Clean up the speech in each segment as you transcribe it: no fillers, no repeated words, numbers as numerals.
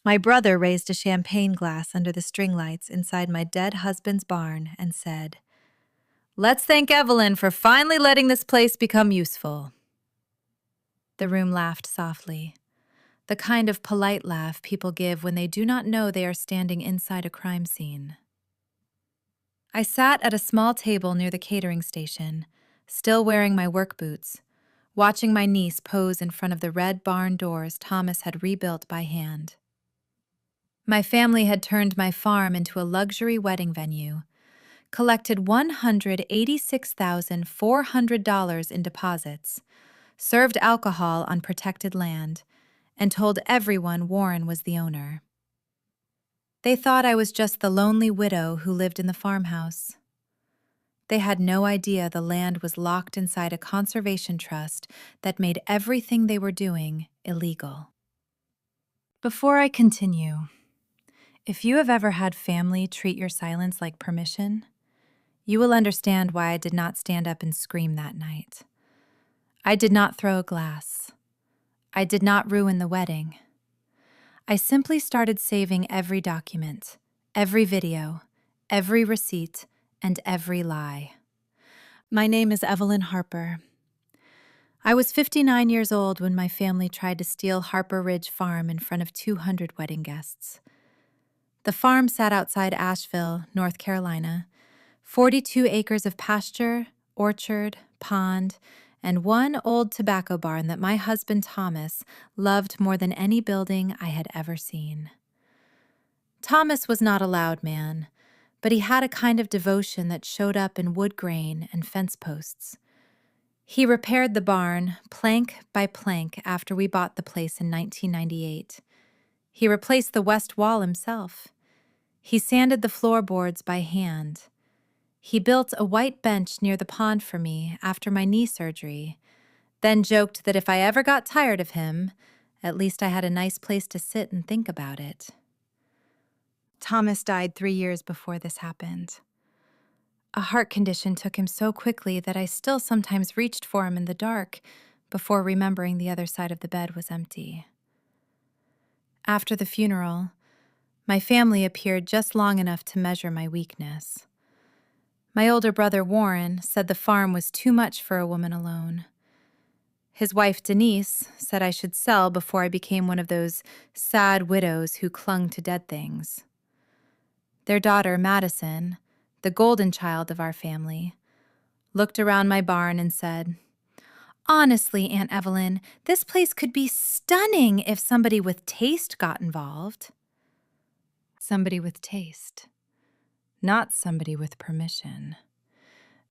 My brother raised a champagne glass under the string lights inside my dead husband's barn and said, "Let's thank Evelyn for finally letting this place become useful." The room laughed softly, the kind of polite laugh people give when they do not know they are standing inside a crime scene. I sat at a small table near the catering station, still wearing my work boots, watching my niece pose in front of the red barn doors Thomas had rebuilt by hand. My family had turned my farm into a luxury wedding venue, collected $186,400 in deposits, served alcohol on protected land, and told everyone Warren was the owner. They thought I was just the lonely widow who lived in the farmhouse. They had no idea the land was locked inside a conservation trust that made everything they were doing illegal. Before I continue, if you have ever had family treat your silence like permission, you will understand why I did not stand up and scream that night. I did not throw a glass. I did not ruin the wedding. I simply started saving every document, every video, every receipt, and every lie. My name is Evelyn Harper. I was 59 years old when my family tried to steal Harper Ridge Farm in front of 200 wedding guests. The farm sat outside Asheville, North Carolina, 42 acres of pasture, orchard, pond, and one old tobacco barn that my husband Thomas loved more than any building I had ever seen. Thomas was not a loud man, but he had a kind of devotion that showed up in wood grain and fence posts. He repaired the barn plank by plank after we bought the place in 1998. He replaced the west wall himself. He sanded the floorboards by hand. He built a white bench near the pond for me after my knee surgery, then joked that if I ever got tired of him, at least I had a nice place to sit and think about it. Thomas died 3 years before this happened. A heart condition took him so quickly that I still sometimes reached for him in the dark before remembering the other side of the bed was empty. After the funeral, my family appeared just long enough to measure my weakness. My older brother, Warren, said the farm was too much for a woman alone. His wife, Denise, said I should sell before I became one of those sad widows who clung to dead things. Their daughter, Madison, the golden child of our family, looked around my barn and said, "Honestly, Aunt Evelyn, this place could be stunning if somebody with taste got involved." Somebody with taste. Not somebody with permission.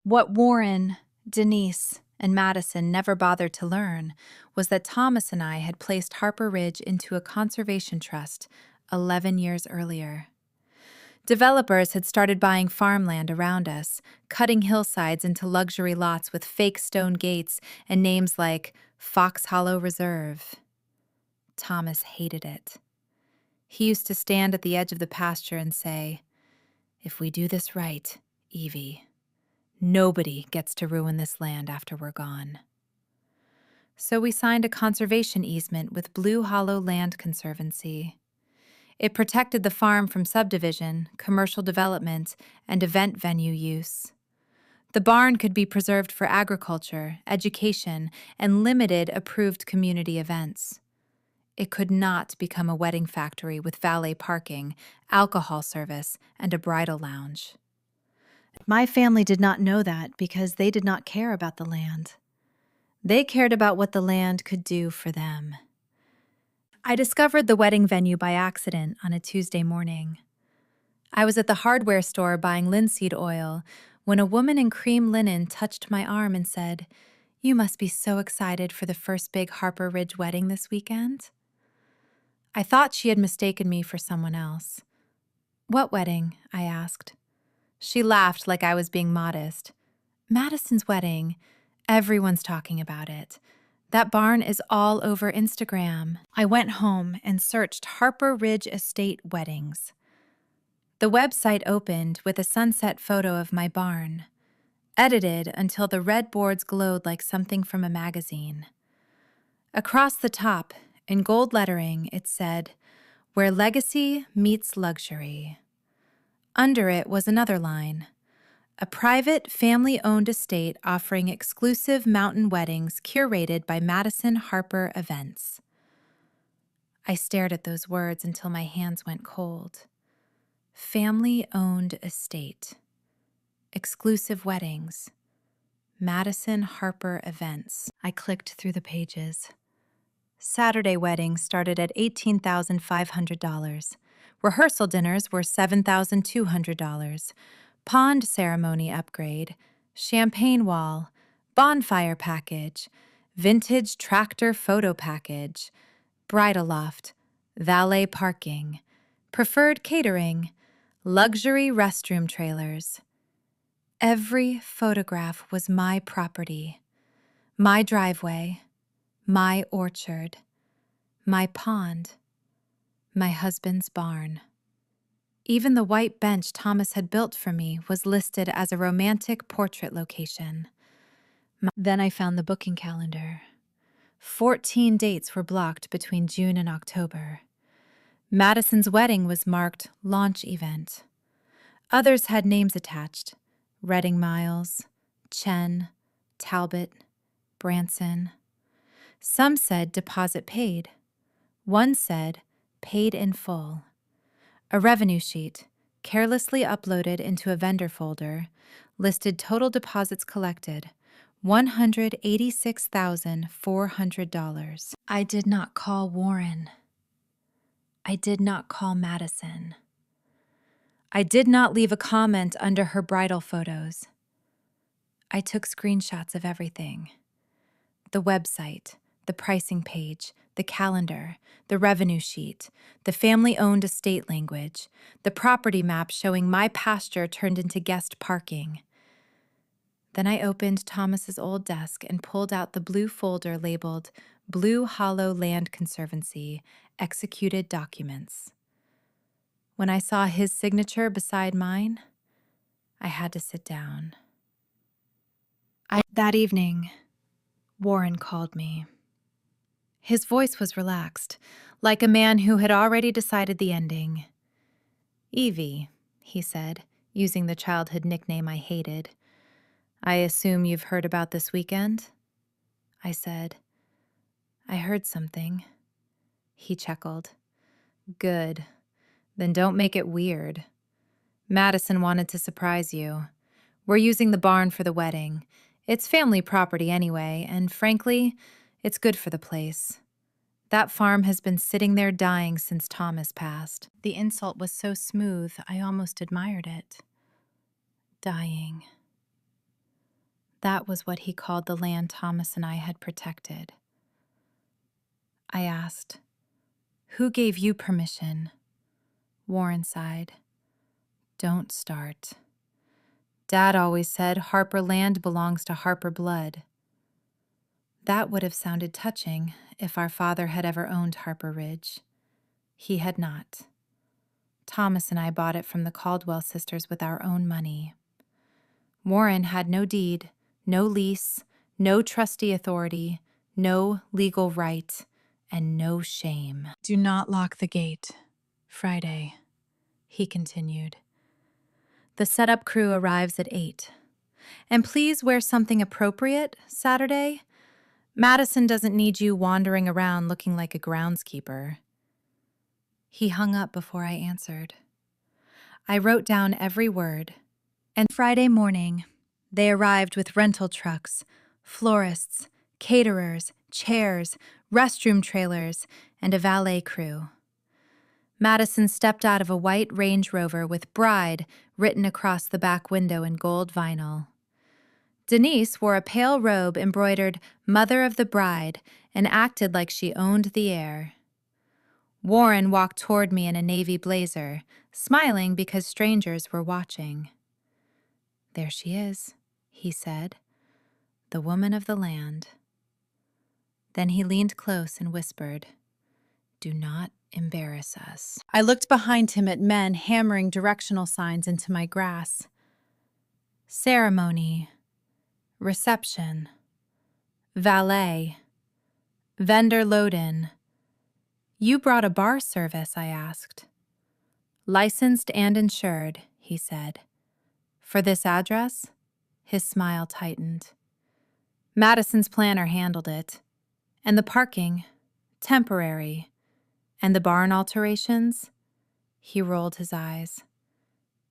What Warren, Denise, and Madison never bothered to learn was that Thomas and I had placed Harper Ridge into a conservation trust 11 years earlier. Developers had started buying farmland around us, cutting hillsides into luxury lots with fake stone gates and names like Fox Hollow Reserve. Thomas hated it. He used to stand at the edge of the pasture and say, "If we do this right, Evie, nobody gets to ruin this land after we're gone." So we signed a conservation easement with Blue Hollow Land Conservancy. It protected the farm from subdivision, commercial development, and event venue use. The barn could be preserved for agriculture, education, and limited approved community events. It could not become a wedding factory with valet parking, alcohol service, and a bridal lounge. My family did not know that because they did not care about the land. They cared about what the land could do for them. I discovered the wedding venue by accident on a Tuesday morning. I was at the hardware store buying linseed oil when a woman in cream linen touched my arm and said, "You must be so excited for the first big Harper Ridge wedding this weekend." I thought she had mistaken me for someone else. "What wedding?" I asked. She laughed like I was being modest. "Madison's wedding. Everyone's talking about it. That barn is all over Instagram." I went home and searched Harper Ridge Estate weddings. The website opened with a sunset photo of my barn, edited until the red boards glowed like something from a magazine. Across the top, in gold lettering, it said, where legacy meets luxury. Under it was another line, a private, family-owned estate offering exclusive mountain weddings curated by Madison Harper Events. I stared at those words until my hands went cold. Family-owned estate. Exclusive weddings. Madison Harper Events. I clicked through the pages. Saturday weddings started at $18,500. Rehearsal dinners were $7,200. Pond ceremony upgrade, champagne wall, bonfire package, vintage tractor photo package, bridal loft, valet parking, preferred catering, luxury restroom trailers. Every photograph was my property, my driveway, my orchard, my pond, my husband's barn. Even the white bench Thomas had built for me was listed as a romantic portrait location. Then I found the booking calendar. 14 dates were blocked between June and October. Madison's wedding was marked launch event. Others had names attached: Redding Miles, Chen, Talbot, Branson. Some said deposit paid. One said paid in full. A revenue sheet, carelessly uploaded into a vendor folder, listed total deposits collected, $186,400. I did not call Warren. I did not call Madison. I did not leave a comment under her bridal photos. I took screenshots of everything. The website, the pricing page, the calendar, the revenue sheet, the family-owned estate language, the property map showing my pasture turned into guest parking. Then I opened Thomas's old desk and pulled out the blue folder labeled Blue Hollow Land Conservancy, Executed Documents. When I saw his signature beside mine, I had to sit down. That evening, Warren called me. His voice was relaxed, like a man who had already decided the ending. "Evie," he said, using the childhood nickname I hated. "I assume you've heard about this weekend?" I said. "I heard something." He chuckled. "Good. Then don't make it weird. Madison wanted to surprise you. We're using the barn for the wedding. It's family property anyway, and frankly, it's good for the place. That farm has been sitting there dying since Thomas passed." The insult was so smooth, I almost admired it. Dying. That was what he called the land Thomas and I had protected. I asked, "Who gave you permission?" Warren sighed. "Don't start. Dad always said Harper land belongs to Harper blood." That would have sounded touching if our father had ever owned Harper Ridge. He had not. Thomas and I bought it from the Caldwell sisters with our own money. Warren had no deed, no lease, no trustee authority, no legal right, and no shame. "Do not lock the gate. Friday," he continued. "The setup crew arrives at 8. And please wear something appropriate Saturday. Madison doesn't need you wandering around looking like a groundskeeper." He hung up before I answered. I wrote down every word, and Friday morning, they arrived with rental trucks, florists, caterers, chairs, restroom trailers, and a valet crew. Madison stepped out of a white Range Rover with "Bride" written across the back window in gold vinyl. Denise wore a pale robe embroidered "Mother of the Bride" and acted like she owned the air. Warren walked toward me in a navy blazer, smiling because strangers were watching. "There she is," he said, "the woman of the land." Then he leaned close and whispered, "Do not embarrass us." I looked behind him at men hammering directional signs into my grass. Ceremony, reception, valet, vendor load-in, "You brought a bar service," I asked. "Licensed and insured," he said. "For this address?" His smile tightened. "Madison's planner handled it. And the parking? Temporary. And the barn alterations?" He rolled his eyes.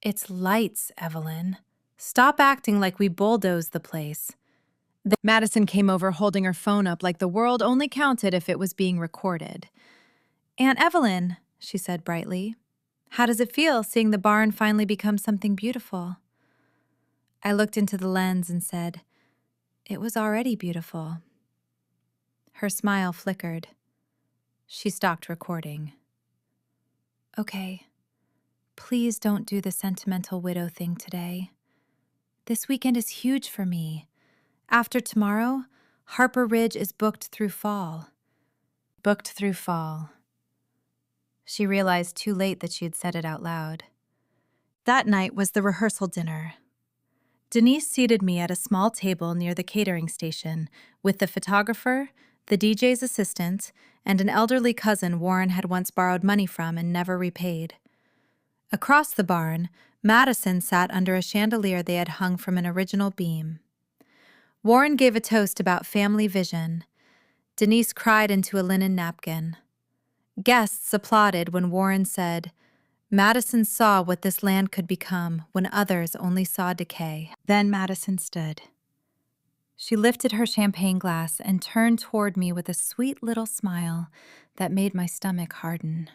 "It's lights, Evelyn. Stop acting like we bulldozed the place." Madison came over holding her phone up like the world only counted if it was being recorded. "Aunt Evelyn," she said brightly, "how does it feel seeing the barn finally become something beautiful?" I looked into the lens and said, "It was already beautiful." Her smile flickered. She stopped recording. "Okay, please don't do the sentimental widow thing today. This weekend is huge for me. After tomorrow, Harper Ridge is booked through fall." Booked through fall. She realized too late that she had said it out loud. That night was the rehearsal dinner. Denise seated me at a small table near the catering station with the photographer, the DJ's assistant, and an elderly cousin Warren had once borrowed money from and never repaid. Across the barn, Madison sat under a chandelier they had hung from an original beam. Warren gave a toast about family vision. Denise cried into a linen napkin. Guests applauded when Warren said, "Madison saw what this land could become when others only saw decay." Then Madison stood. She lifted her champagne glass and turned toward me with a sweet little smile that made my stomach harden.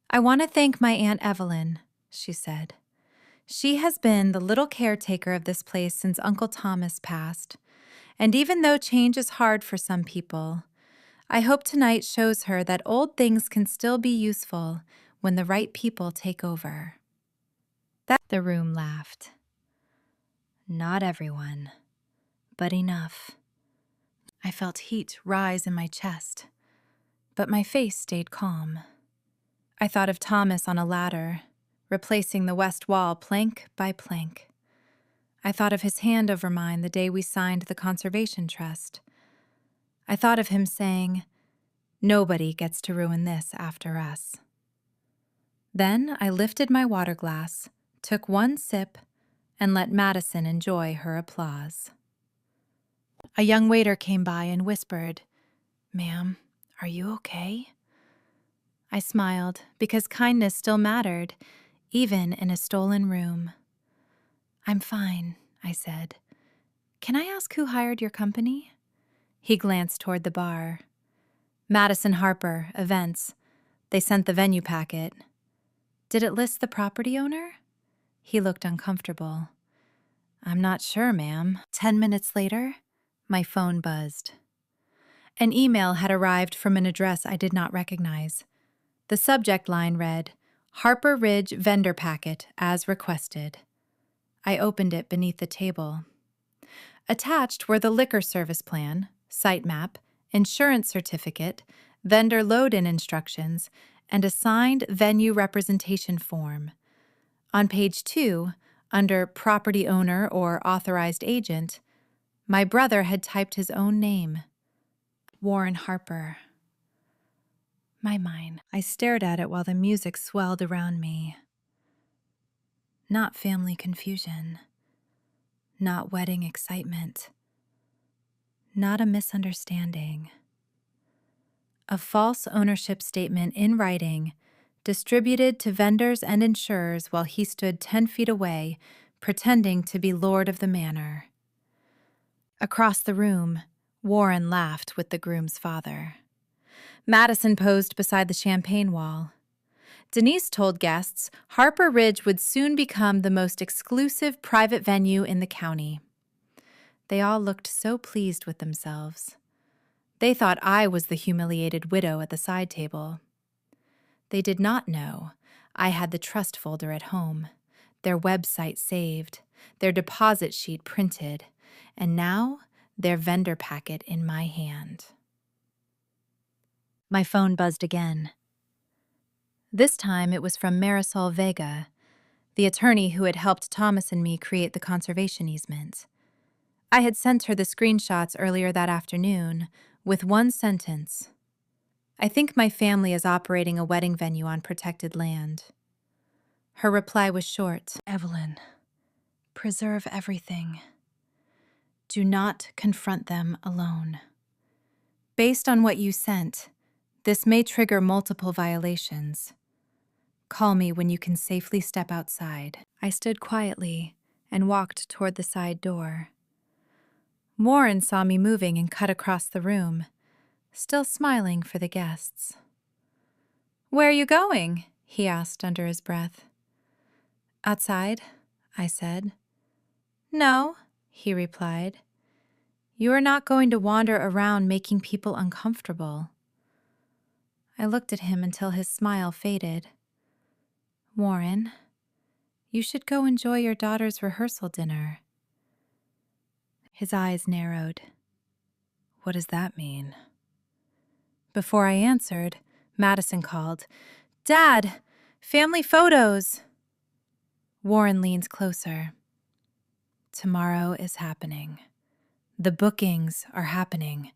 "I want to thank my Aunt Evelyn," she said. "She has been the little caretaker of this place since Uncle Thomas passed. And even though change is hard for some people, I hope tonight shows her that old things can still be useful when the right people take over." The room laughed. Not everyone, but enough. I felt heat rise in my chest, but my face stayed calm. I thought of Thomas on a ladder, replacing the west wall plank by plank. I thought of his hand over mine the day we signed the conservation trust. I thought of him saying, "Nobody gets to ruin this after us." Then I lifted my water glass, took one sip, and let Madison enjoy her applause. A young waiter came by and whispered, "Ma'am, are you okay?" I smiled because kindness still mattered, even in a stolen room. "I'm fine," I said. "Can I ask who hired your company?" He glanced toward the bar. "Madison Harper, Events. They sent the venue packet." "Did it list the property owner?" He looked uncomfortable. "I'm not sure, ma'am." 10 minutes later, my phone buzzed. An email had arrived from an address I did not recognize. The subject line read, "Harper Ridge vendor packet as requested." I opened it beneath the table. Attached were the liquor service plan, site map, insurance certificate, vendor load-in instructions, and a signed venue representation form. On page 2, under property owner or authorized agent, my brother had typed his own name, Warren Harper. Mine. I stared at it while the music swelled around me. Not family confusion. Not wedding excitement. Not a misunderstanding. A false ownership statement in writing, distributed to vendors and insurers while he stood 10 feet away, pretending to be lord of the manor. Across the room, Warren laughed with the groom's father. Madison posed beside the champagne wall. Denise told guests Harper Ridge would soon become the most exclusive private venue in the county. They all looked so pleased with themselves. They thought I was the humiliated widow at the side table. They did not know I had the trust folder at home, their website saved, their deposit sheet printed, and now their vendor packet in my hand. My phone buzzed again. This time it was from Marisol Vega, the attorney who had helped Thomas and me create the conservation easement. I had sent her the screenshots earlier that afternoon with one sentence. I think my family is operating a wedding venue on protected land. Her reply was short. Evelyn, preserve everything. Do not confront them alone. Based on what you sent, this may trigger multiple violations. Call me when you can safely step outside. I stood quietly and walked toward the side door. Warren saw me moving and cut across the room, still smiling for the guests. "Where are you going?" he asked under his breath. "Outside," I said. "No," he replied. "You are not going to wander around making people uncomfortable." I looked at him until his smile faded. "Warren, you should go enjoy your daughter's rehearsal dinner." His eyes narrowed. "What does that mean?" Before I answered, Madison called, "Dad, family photos." Warren leans closer. "Tomorrow is happening. The bookings are happening.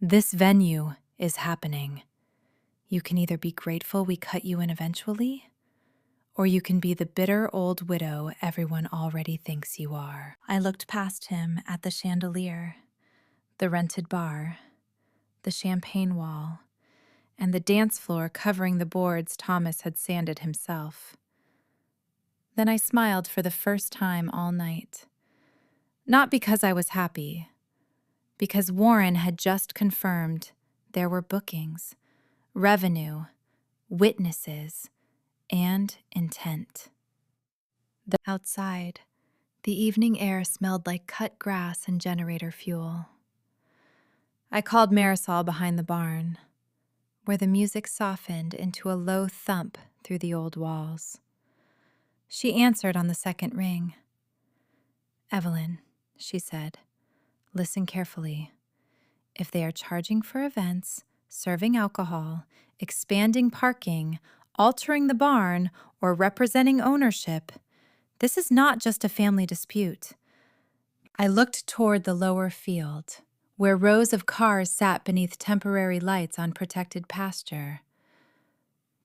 This venue is happening. You can either be grateful we cut you in eventually, or you can be the bitter old widow everyone already thinks you are." I looked past him at the chandelier, the rented bar, the champagne wall, and the dance floor covering the boards Thomas had sanded himself. Then I smiled for the first time all night. Not because I was happy, because Warren had just confirmed there were bookings, revenue, witnesses, and intent. Outside, the evening air smelled like cut grass and generator fuel. I called Marisol behind the barn, where the music softened into a low thump through the old walls. She answered on the second ring. "Evelyn," she said, "listen carefully. If they are charging for events, serving alcohol, expanding parking, altering the barn, or representing ownership, this is not just a family dispute." I looked toward the lower field, where rows of cars sat beneath temporary lights on protected pasture.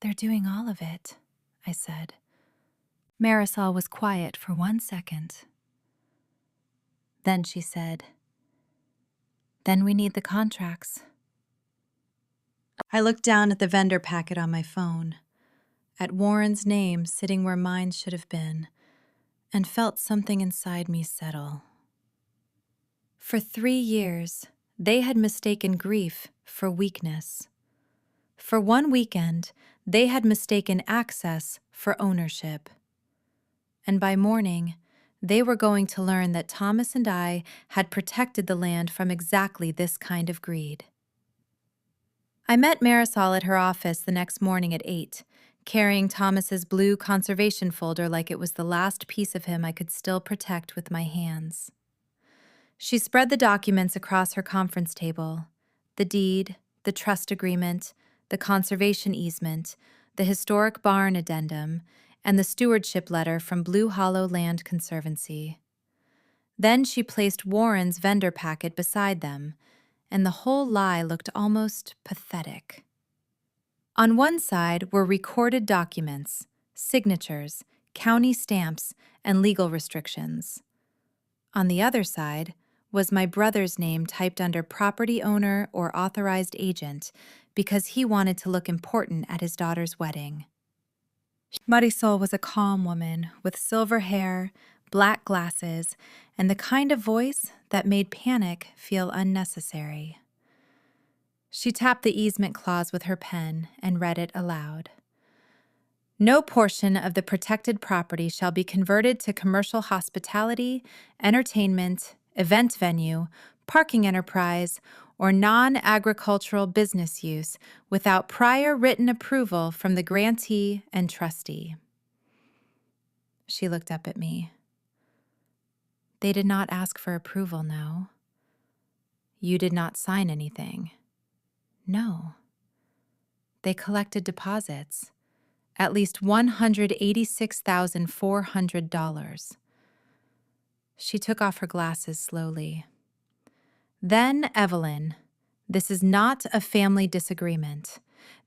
"They're doing all of it," I said. Marisol was quiet for 1 second. Then she said, "Then we need the contracts." I looked down at the vendor packet on my phone, at Warren's name sitting where mine should have been, and felt something inside me settle. For 3 years, they had mistaken grief for weakness. For one weekend, they had mistaken access for ownership. And by morning, they were going to learn that Thomas and I had protected the land from exactly this kind of greed. I met Marisol at her office the next morning at 8, carrying Thomas's blue conservation folder like it was the last piece of him I could still protect with my hands. She spread the documents across her conference table: the deed, the trust agreement, the conservation easement, the historic barn addendum, and the stewardship letter from Blue Hollow Land Conservancy. Then she placed Warren's vendor packet beside them, and the whole lie looked almost pathetic. On one side were recorded documents, signatures, county stamps, and legal restrictions. On the other side was my brother's name typed under property owner or authorized agent because he wanted to look important at his daughter's wedding. Marisol was a calm woman with silver hair, black glasses, and the kind of voice that made panic feel unnecessary. She tapped the easement clause with her pen and read it aloud. "No portion of the protected property shall be converted to commercial hospitality, entertainment, event venue, parking enterprise, or non-agricultural business use without prior written approval from the grantee and trustee." She looked up at me. "They did not ask for approval, no. You did not sign anything. No. They collected deposits, at least $186,400. She took off her glasses slowly. "Then, Evelyn, This is not a family disagreement.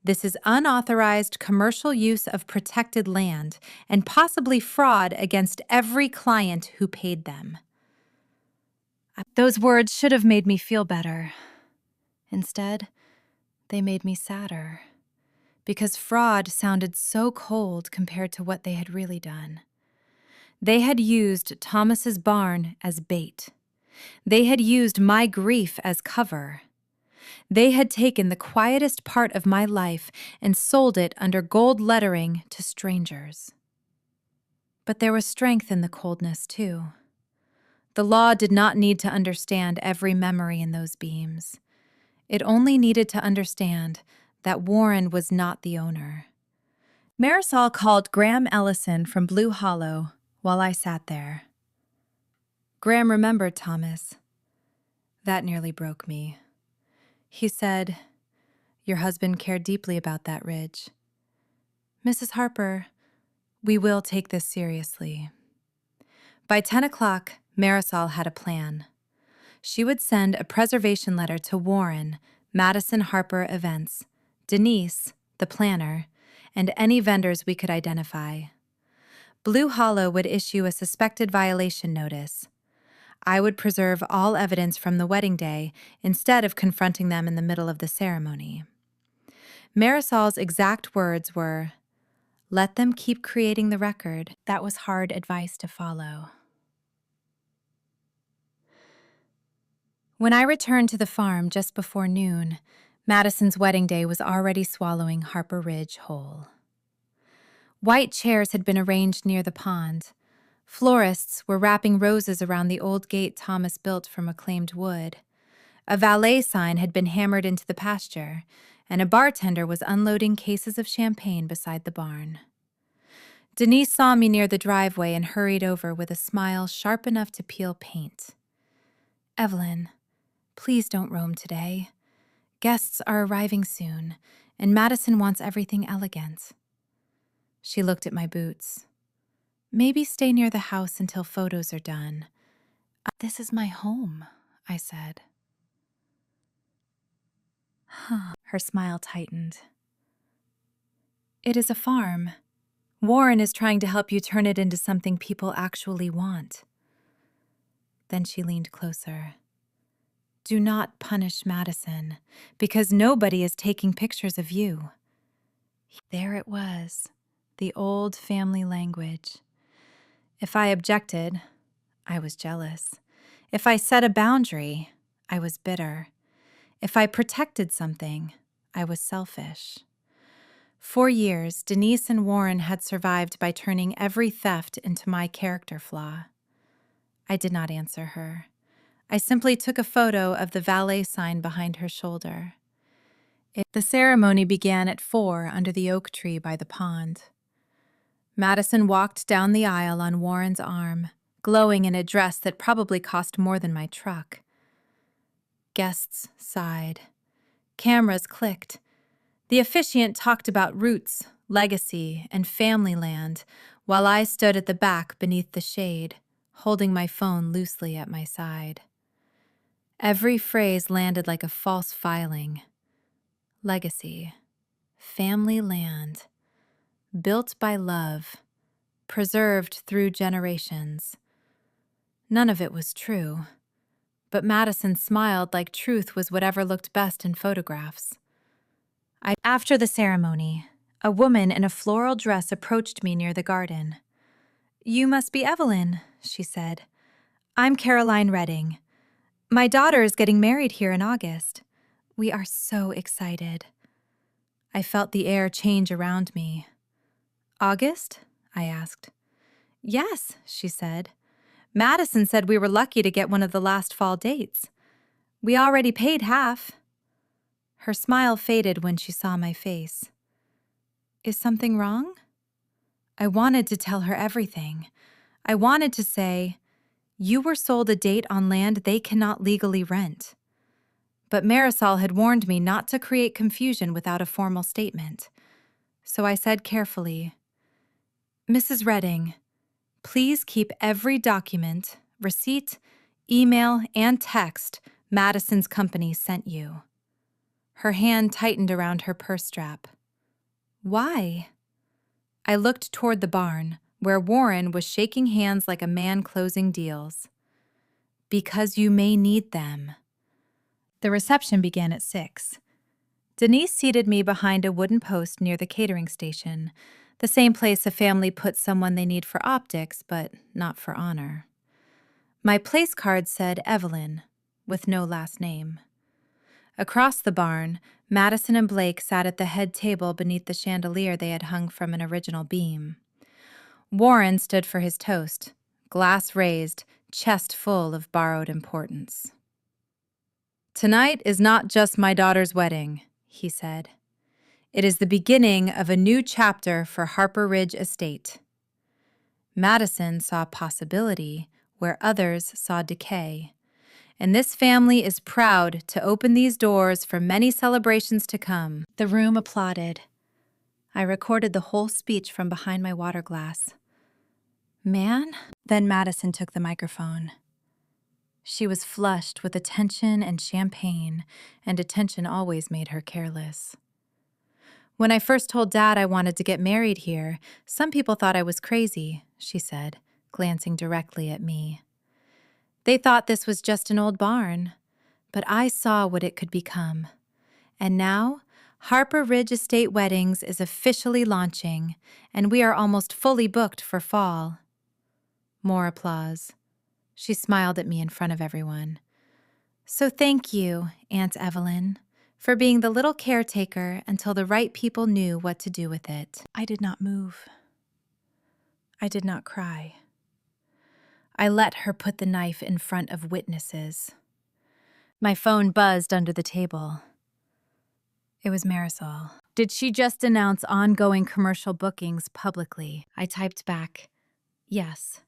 This is unauthorized commercial use of protected land and possibly fraud against every client who paid them." Those words should have made me feel better. Instead, they made me sadder, because fraud sounded so cold compared to what they had really done. They had used Thomas's barn as bait. They had used my grief as cover. They had taken the quietest part of my life and sold it under gold lettering to strangers. But there was strength in the coldness, too. The law did not need to understand every memory in those beams. It only needed to understand that Warren was not the owner. Marisol called Graham Ellison from Blue Hollow while I sat there. Graham remembered Thomas. That nearly broke me. He said, "Your husband cared deeply about that ridge. Mrs. Harper, we will take this seriously." By 10 o'clock, Marisol had a plan. She would send a preservation letter to Warren, Madison Harper Events, Denise, the planner, and any vendors we could identify. Blue Hollow would issue a suspected violation notice. I would preserve all evidence from the wedding day instead of confronting them in the middle of the ceremony. Marisol's exact words were, "Let them keep creating the record." That was hard advice to follow. When I returned to the farm just before noon, Madison's wedding day was already swallowing Harper Ridge whole. White chairs had been arranged near the pond. Florists were wrapping roses around the old gate Thomas built from reclaimed wood. A valet sign had been hammered into the pasture, and a bartender was unloading cases of champagne beside the barn. Denise saw me near the driveway and hurried over with a smile sharp enough to peel paint. "Evelyn, please don't roam today. Guests are arriving soon, and Madison wants everything elegant." She looked at my boots. "Maybe stay near the house until photos are done." "This is my home," I said. Her smile tightened. "It is a farm. Warren is trying to help you turn it into something people actually want." Then she leaned closer. "Do not punish Madison, because nobody is taking pictures of you." There it was, the old family language. If I objected, I was jealous. If I set a boundary, I was bitter. If I protected something, I was selfish. For years, Denise and Warren had survived by turning every theft into my character flaw. I did not answer her. I simply took a photo of the valet sign behind her shoulder. The ceremony began at 4 under the oak tree by the pond. Madison walked down the aisle on Warren's arm, glowing in a dress that probably cost more than my truck. Guests sighed. Cameras clicked. The officiant talked about roots, legacy, and family land, while I stood at the back beneath the shade, holding my phone loosely at my side. Every phrase landed like a false filing. Legacy, family land, built by love, preserved through generations. None of it was true, but Madison smiled like truth was whatever looked best in photographs. After the ceremony, a woman in a floral dress approached me near the garden. "You must be Evelyn," she said. "I'm Caroline Redding. My daughter is getting married here in August. We are so excited." I felt the air change around me. "August?" I asked. "Yes," she said. "Madison said we were lucky to get one of the last fall dates. We already paid half." Her smile faded when she saw my face. "Is something wrong?" I wanted to tell her everything. I wanted to say, "You were sold a date on land they cannot legally rent." But Marisol had warned me not to create confusion without a formal statement. So I said carefully, "Mrs. Redding, please keep every document, receipt, email, and text Madison's company sent you." Her hand tightened around her purse strap. Why? I looked toward the barn, where Warren was shaking hands like a man closing deals. Because you may need them. The reception began at 6. Denise seated me behind a wooden post near the catering station, the same place a family puts someone they need for optics, but not for honor. My place card said Evelyn, with no last name. Across the barn, Madison and Blake sat at the head table beneath the chandelier they had hung from an original beam. Warren stood for his toast, glass raised, chest full of borrowed importance. "Tonight is not just my daughter's wedding," he said. "It is the beginning of a new chapter for Harper Ridge Estate." Madison saw possibility where others saw decay, and this family is proud to open these doors for many celebrations to come. The room applauded. I recorded the whole speech from behind my water glass. "Man?" Then Madison took the microphone. She was flushed with attention and champagne, and attention always made her careless. "When I first told Dad I wanted to get married here, some people thought I was crazy," she said, glancing directly at me. "They thought this was just an old barn, but I saw what it could become. And now, Harper Ridge Estate Weddings is officially launching, and we are almost fully booked for fall." More applause. She smiled at me in front of everyone. "So thank you, Aunt Evelyn, for being the little caretaker until the right people knew what to do with it." I did not move. I did not cry. I let her put the knife in front of witnesses. My phone buzzed under the table. It was Marisol. Did she just announce ongoing commercial bookings publicly? I typed back, "Yes."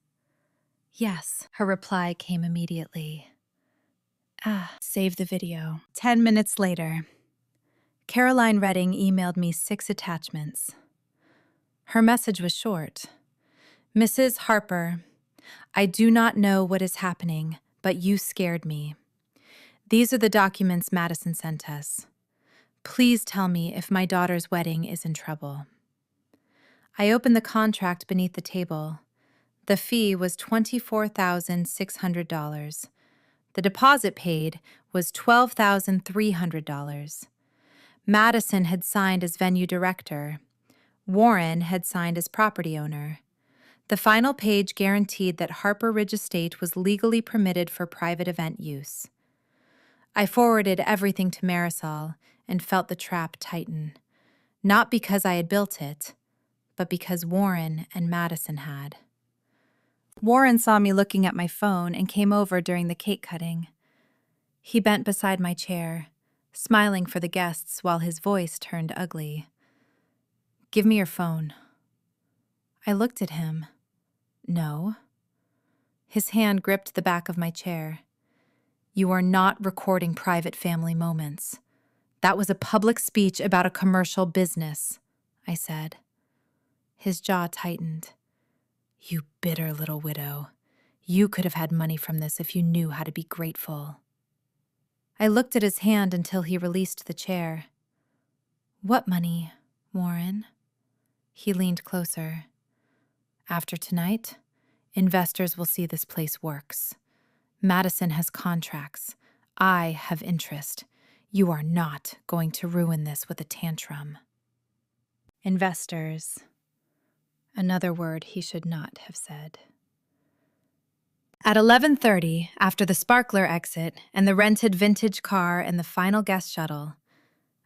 "Yes." Her reply came immediately. Save the video. 10 minutes later, Caroline Redding emailed me 6 attachments. Her message was short. "Mrs. Harper, I do not know what is happening, but you scared me. These are the documents Madison sent us. Please tell me if my daughter's wedding is in trouble." I opened the contract beneath the table. The fee was $24,600. The deposit paid was $12,300. Madison had signed as venue director. Warren had signed as property owner. The final page guaranteed that Harper Ridge Estate was legally permitted for private event use. I forwarded everything to Marisol and felt the trap tighten, not because I had built it, but because Warren and Madison had. Warren saw me looking at my phone and came over during the cake cutting. He bent beside my chair, smiling for the guests while his voice turned ugly. "Give me your phone." I looked at him. "No." His hand gripped the back of my chair. "You are not recording private family moments. That was a public speech about a commercial business," I said. His jaw tightened. "You bitter little widow. You could have had money from this if you knew how to be grateful." I looked at his hand until he released the chair. "What money, Warren?" He leaned closer. "After tonight, investors will see this place works. Madison has contracts. I have interest. You are not going to ruin this with a tantrum." Investors. Another word he should not have said. At 11:30, after the sparkler exit and the rented vintage car and the final guest shuttle,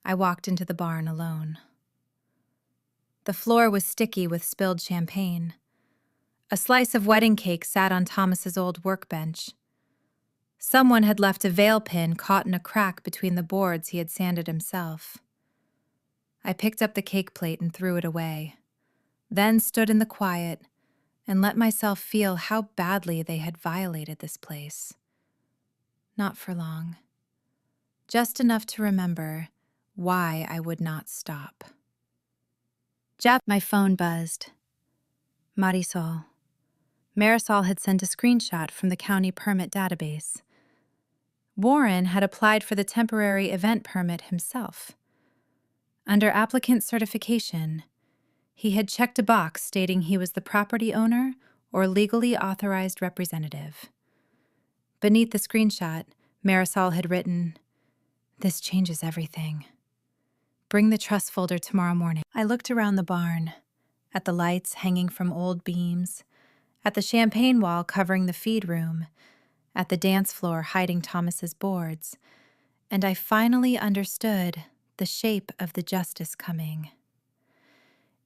I walked into the barn alone. The floor was sticky with spilled champagne. A slice of wedding cake sat on Thomas's old workbench. Someone had left a veil pin caught in a crack between the boards he had sanded himself. I picked up the cake plate and threw it away, then stood in the quiet and let myself feel how badly they had violated this place. Not for long. Just enough to remember why I would not stop. My phone buzzed. Marisol. Marisol had sent a screenshot from the county permit database. Warren had applied for the temporary event permit himself. Under applicant certification, he had checked a box stating he was the property owner or legally authorized representative. Beneath the screenshot, Marisol had written, "This changes everything. Bring the trust folder tomorrow morning." I looked around the barn, at the lights hanging from old beams, at the champagne wall covering the feed room, at the dance floor hiding Thomas's boards, and I finally understood the shape of the justice coming.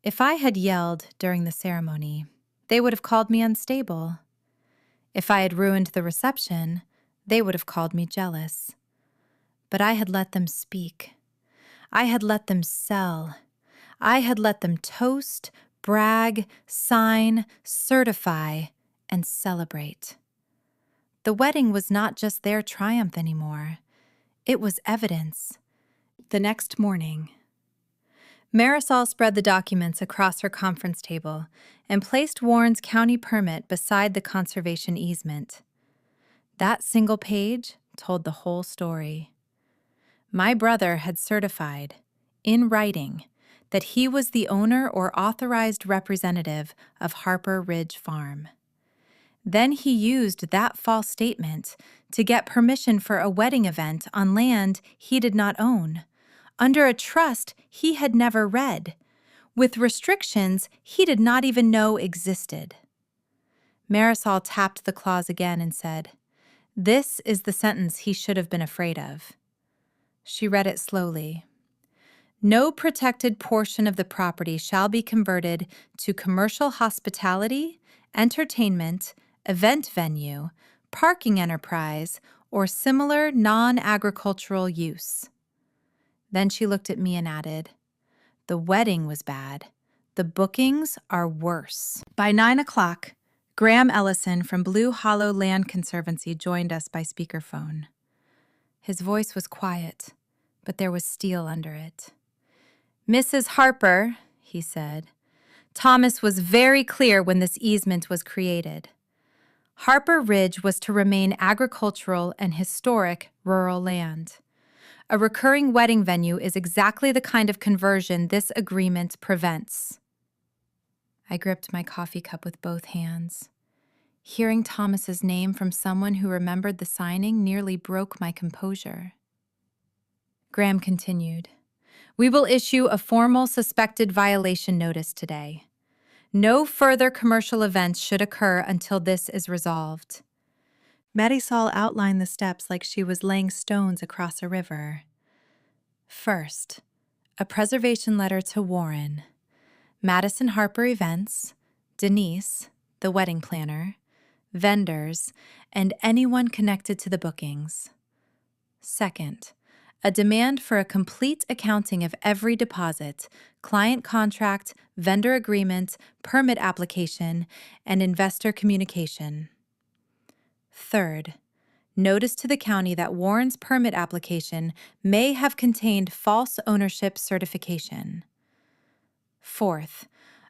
If I had yelled during the ceremony, they would have called me unstable. If I had ruined the reception, they would have called me jealous. But I had let them speak. I had let them sell. I had let them toast, brag, sign, certify, and celebrate. The wedding was not just their triumph anymore. It was evidence. The next morning, Marisol spread the documents across her conference table and placed Warren's county permit beside the conservation easement. That single page told the whole story. My brother had certified, in writing, that he was the owner or authorized representative of Harper Ridge Farm. Then he used that false statement to get permission for a wedding event on land he did not own, under a trust he had never read, with restrictions he did not even know existed. Marisol tapped the clause again and said, "This is the sentence he should have been afraid of." She read it slowly. "No protected portion of the property shall be converted to commercial hospitality, entertainment, event venue, parking enterprise, or similar non-agricultural use." Then she looked at me and added, "The wedding was bad. The bookings are worse." By 9 o'clock, Graham Ellison from Blue Hollow Land Conservancy joined us by speakerphone. His voice was quiet, but there was steel under it. "Mrs. Harper," he said, "Thomas was very clear when this easement was created. Harper Ridge was to remain agricultural and historic rural land. A recurring wedding venue is exactly the kind of conversion this agreement prevents." I gripped my coffee cup with both hands. Hearing Thomas's name from someone who remembered the signing nearly broke my composure. Graham continued, "We will issue a formal suspected violation notice today. No further commercial events should occur until this is resolved." Marisol outlined the steps like she was laying stones across a river. First, a preservation letter to Warren, Madison Harper Events, Denise, the wedding planner, vendors, and anyone connected to the bookings. Second, a demand for a complete accounting of every deposit, client contract, vendor agreement, permit application, and investor communication. Third, notice to the county that Warren's permit application may have contained false ownership certification. Fourth,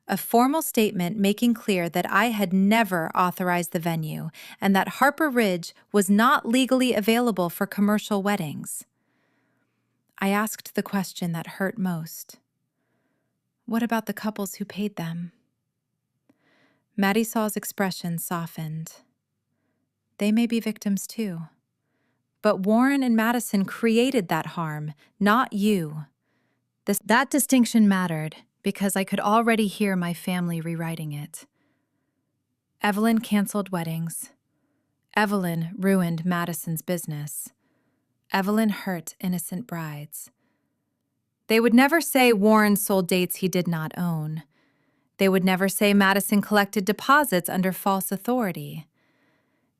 a formal statement making clear that I had never authorized the venue and that Harper Ridge was not legally available for commercial weddings. I asked the question that hurt most. What about the couples who paid them? Marisol's expression softened. They may be victims too. But Warren and Madison created that harm, not you. That distinction mattered because I could already hear my family rewriting it. Evelyn canceled weddings. Evelyn ruined Madison's business. Evelyn hurt innocent brides. They would never say Warren sold dates he did not own. They would never say Madison collected deposits under false authority.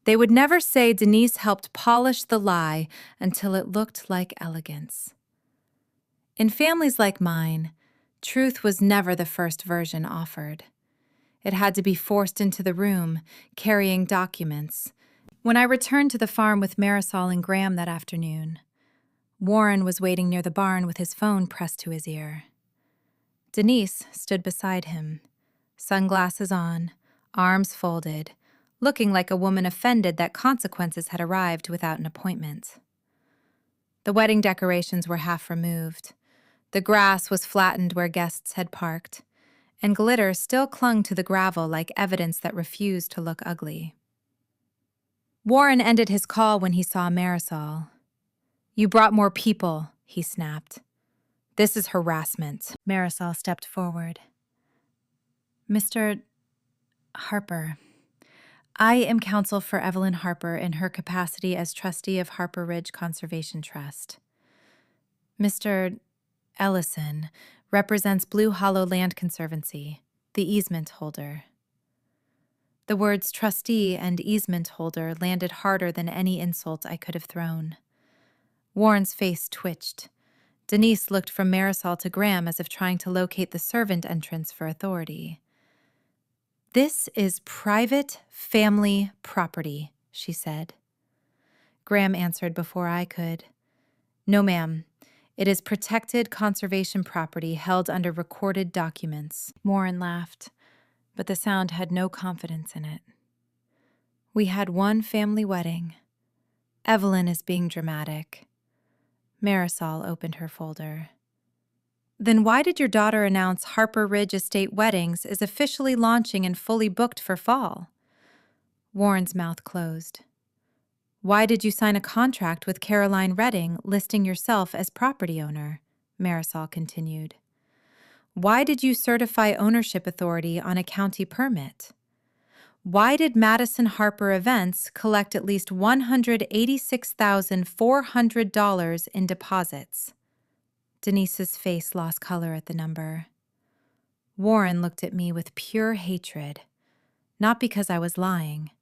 They would never say Denise helped polish the lie until it looked like elegance. In families like mine, truth was never the first version offered. It had to be forced into the room, carrying documents. When I returned to the farm with Marisol and Graham that afternoon, Warren was waiting near the barn with his phone pressed to his ear. Denise stood beside him, sunglasses on, arms folded, looking like a woman offended that consequences had arrived without an appointment. The wedding decorations were half removed. The grass was flattened where guests had parked, and glitter still clung to the gravel like evidence that refused to look ugly. Warren ended his call when he saw Marisol. "You brought more people," he snapped. "This is harassment." Marisol stepped forward. "Mr. Harper, I am counsel for Evelyn Harper in her capacity as trustee of Harper Ridge Conservation Trust. Mr. Ellison represents Blue Hollow Land Conservancy, the easement holder." The words trustee and easement holder landed harder than any insult I could have thrown. Warren's face twitched. Denise looked from Marisol to Graham as if trying to locate the servant entrance for authority. "This is private family property," she said. Graham answered before I could. "No, ma'am. It is protected conservation property held under recorded documents." Warren laughed, but the sound had no confidence in it. "We had one family wedding. Evelyn is being dramatic." Marisol opened her folder. "Then why did your daughter announce Harper Ridge Estate Weddings is officially launching and fully booked for fall?" Warren's mouth closed. "Why did you sign a contract with Caroline Redding listing yourself as property owner?" Marisol continued. "Why did you certify ownership authority on a county permit? Why did Madison Harper Events collect at least $186,400 in deposits?" Denise's face lost color at the number. Warren looked at me with pure hatred, not because I was lying,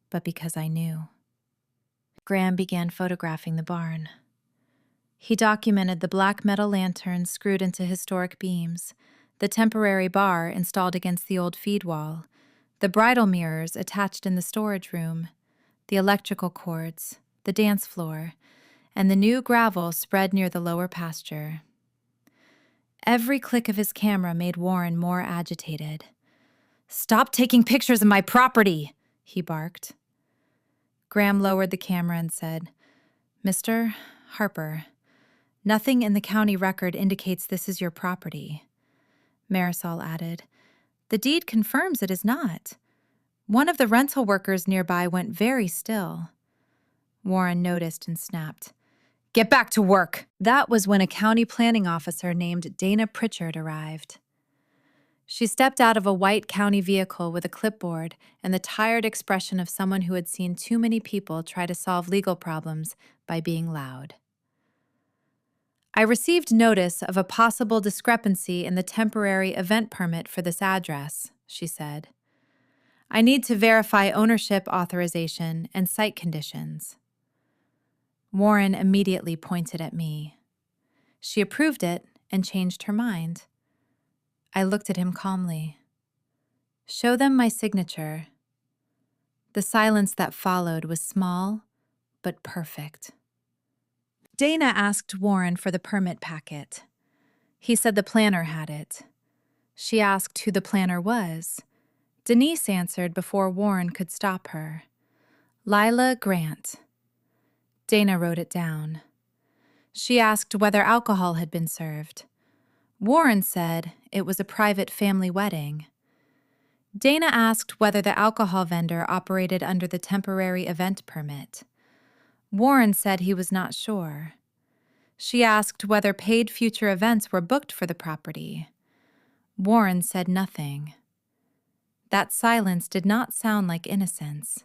but because I knew. Graham began photographing the barn. He documented the black metal lanterns screwed into historic beams, the temporary bar installed against the old feed wall, the bridal mirrors attached in the storage room, the electrical cords, the dance floor, and the new gravel spread near the lower pasture. Every click of his camera made Warren more agitated. "Stop taking pictures of my property!" he barked. Graham lowered the camera and said, "Mr. Harper, nothing in the county record indicates this is your property." Marisol added, "The deed confirms it is not. One of the rental workers nearby went very still." Warren noticed and snapped, "Get back to work!" That was when a county planning officer named Dana Pritchard arrived. She stepped out of a white county vehicle with a clipboard and the tired expression of someone who had seen too many people try to solve legal problems by being loud. "I received notice of a possible discrepancy in the temporary event permit for this address," she said. "I need to verify ownership authorization and site conditions." Warren immediately pointed at me. She approved it and changed her mind. I looked at him calmly. "Show them my signature." The silence that followed was small, but perfect. Dana asked Warren for the permit packet. He said the planner had it. She asked who the planner was. Denise answered before Warren could stop her. "Lila Grant." Dana wrote it down. She asked whether alcohol had been served. Warren said it was a private family wedding. Dana asked whether the alcohol vendor operated under the temporary event permit. Warren said he was not sure. She asked whether paid future events were booked for the property. Warren said nothing. That silence did not sound like innocence.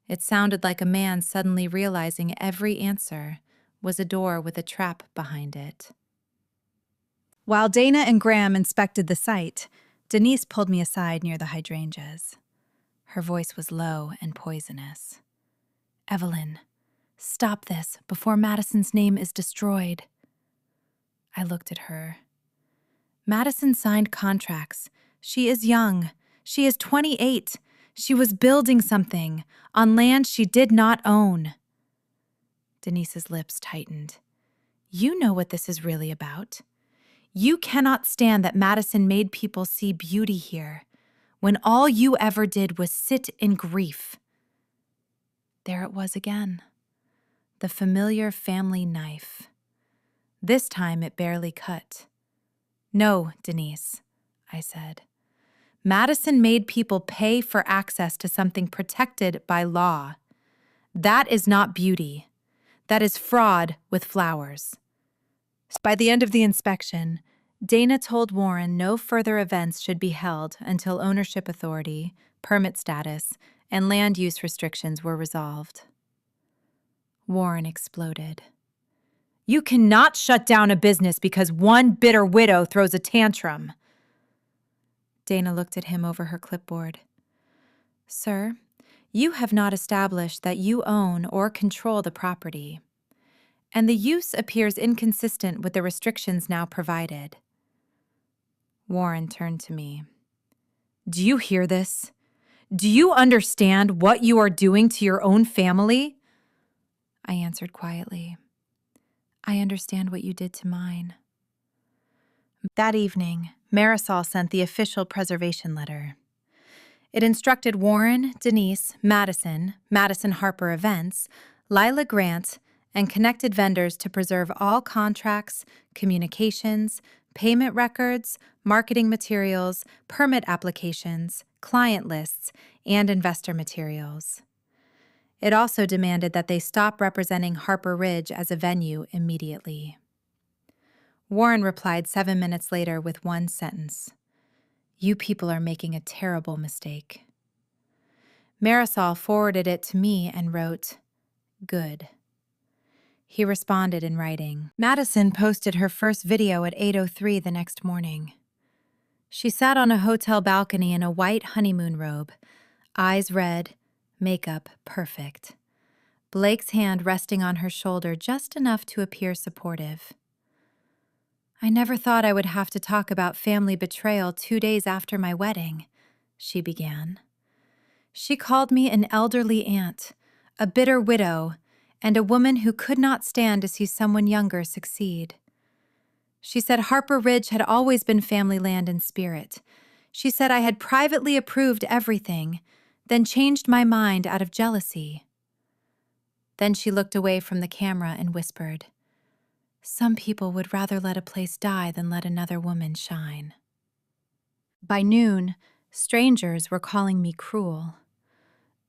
It sounded like a man suddenly realizing every answer was a door with a trap behind it. While Dana and Graham inspected the site, Denise pulled me aside near the hydrangeas. Her voice was low and poisonous. "Evelyn, stop this before Madison's name is destroyed." I looked at her. "Madison signed contracts. She is young. She is 28. She was building something on land she did not own." Denise's lips tightened. "You know what this is really about. You cannot stand that Madison made people see beauty here, when all you ever did was sit in grief." There it was again. The familiar family knife. This time it barely cut. "No, Denise," I said. "Madison made people pay for access to something protected by law. That is not beauty. That is fraud with flowers." By the end of the inspection, Dana told Warren no further events should be held until ownership authority, permit status, and land use restrictions were resolved. Warren exploded. "You cannot shut down a business because one bitter widow throws a tantrum." Dana looked at him over her clipboard. "Sir, you have not established that you own or control the property, and the use appears inconsistent with the restrictions now provided." Warren turned to me. "Do you hear this? Do you understand what you are doing to your own family?" I answered quietly. "I understand what you did to mine." That evening, Marisol sent the official preservation letter. It instructed Warren, Denise, Madison Harper Events, Lila Grant, and connected vendors to preserve all contracts, communications, payment records, marketing materials, permit applications, client lists, and investor materials. It also demanded that they stop representing Harper Ridge as a venue immediately. Warren replied 7 minutes later with one sentence: "You people are making a terrible mistake." Marisol forwarded it to me and wrote, "Good." He responded in writing. Madison posted her first video at 8:03 the next morning. She sat on a hotel balcony in a white honeymoon robe, eyes red, makeup perfect. Blake's hand resting on her shoulder just enough to appear supportive. "I never thought I would have to talk about family betrayal 2 days after my wedding," she began. "She called me an elderly aunt, a bitter widow, and a woman who could not stand to see someone younger succeed. She said Harper Ridge had always been family land in spirit. She said I had privately approved everything, then changed my mind out of jealousy." Then she looked away from the camera and whispered, "Some people would rather let a place die than let another woman shine." By noon, strangers were calling me cruel.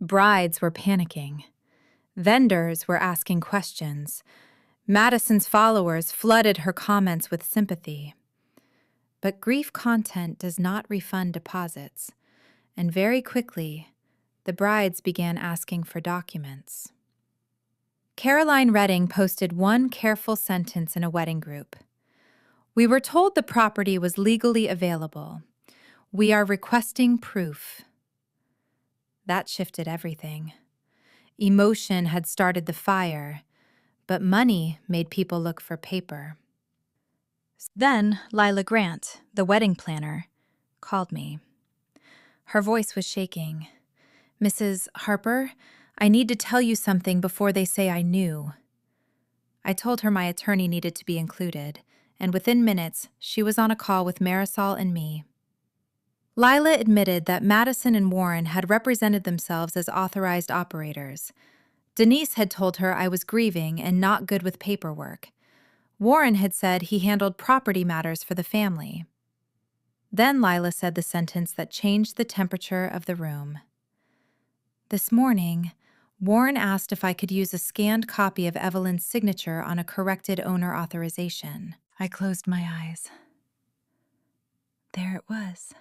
Brides were panicking. Vendors were asking questions. Madison's followers flooded her comments with sympathy. But grief content does not refund deposits, and very quickly, the brides began asking for documents. Caroline Redding posted one careful sentence in a wedding group. "We were told the property was legally available. We are requesting proof." That shifted everything. Emotion had started the fire, but money made people look for paper. Then Lila Grant, the wedding planner, called me. Her voice was shaking. "Mrs. Harper, I need to tell you something before they say I knew." I told her my attorney needed to be included, and within minutes, she was on a call with Marisol and me. Lila admitted that Madison and Warren had represented themselves as authorized operators. Denise had told her I was grieving and not good with paperwork. Warren had said he handled property matters for the family. Then Lila said the sentence that changed the temperature of the room. "This morning, Warren asked if I could use a scanned copy of Evelyn's signature on a corrected owner authorization." I closed my eyes. There it was.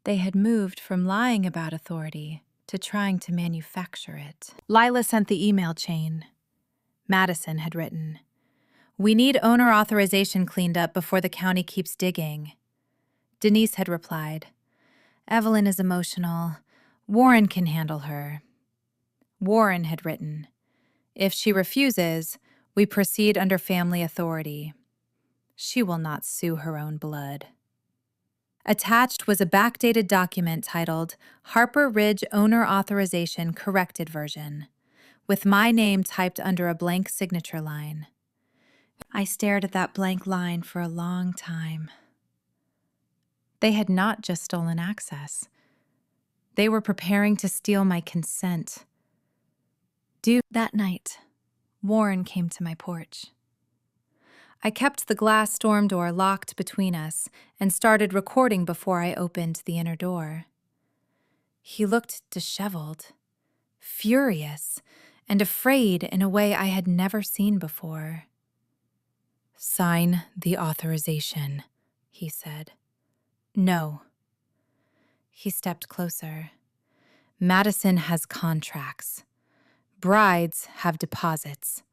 They had moved from lying about authority to trying to manufacture it. Lila sent the email chain. Madison had written, "We need owner authorization cleaned up before the county keeps digging." Denise had replied, "Evelyn is emotional. Warren can handle her." Warren had written, "If she refuses, we proceed under family authority. She will not sue her own blood." Attached was a backdated document titled Harper Ridge Owner Authorization Corrected Version, with my name typed under a blank signature line. I stared at that blank line for a long time. They had not just stolen access. They were preparing to steal my consent. That night, Warren came to my porch. I kept the glass storm door locked between us and started recording before I opened the inner door. He looked disheveled, furious, and afraid in a way I had never seen before. "Sign the authorization," he said. "No." He stepped closer. "Madison has contracts. Brides have deposits.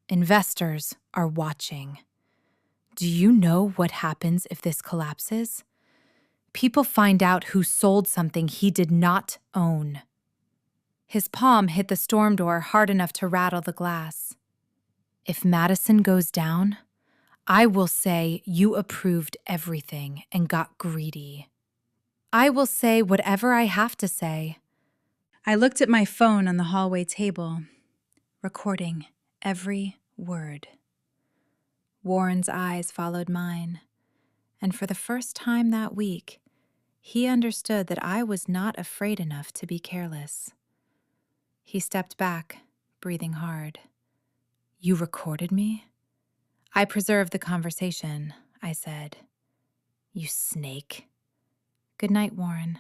Investors are watching. Do you know what happens if this collapses? People find out who sold something he did not own." His palm hit the storm door hard enough to rattle the glass. "If Madison goes down, I will say you approved everything and got greedy. I will say whatever I have to say." I looked at my phone on the hallway table, recording every word. Warren's eyes followed mine, and for the first time that week, he understood that I was not afraid enough to be careless. He stepped back, breathing hard. "You recorded me?" "I preserved the conversation," I said. "You snake." "Good night, Warren."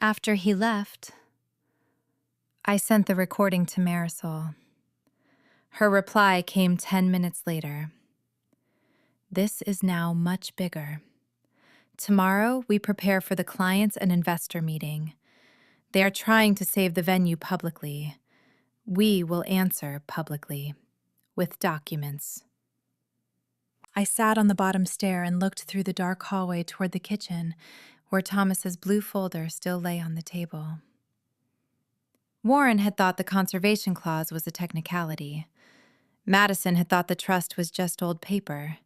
After he left, I sent the recording to Marisol. Her reply came 10 minutes later. "This is now much bigger. Tomorrow, we prepare for the clients and investor meeting. They are trying to save the venue publicly. We will answer publicly, with documents." I sat on the bottom stair and looked through the dark hallway toward the kitchen, where Thomas's blue folder still lay on the table. Warren had thought the conservation clause was a technicality. Madison had thought the trust was just old paper.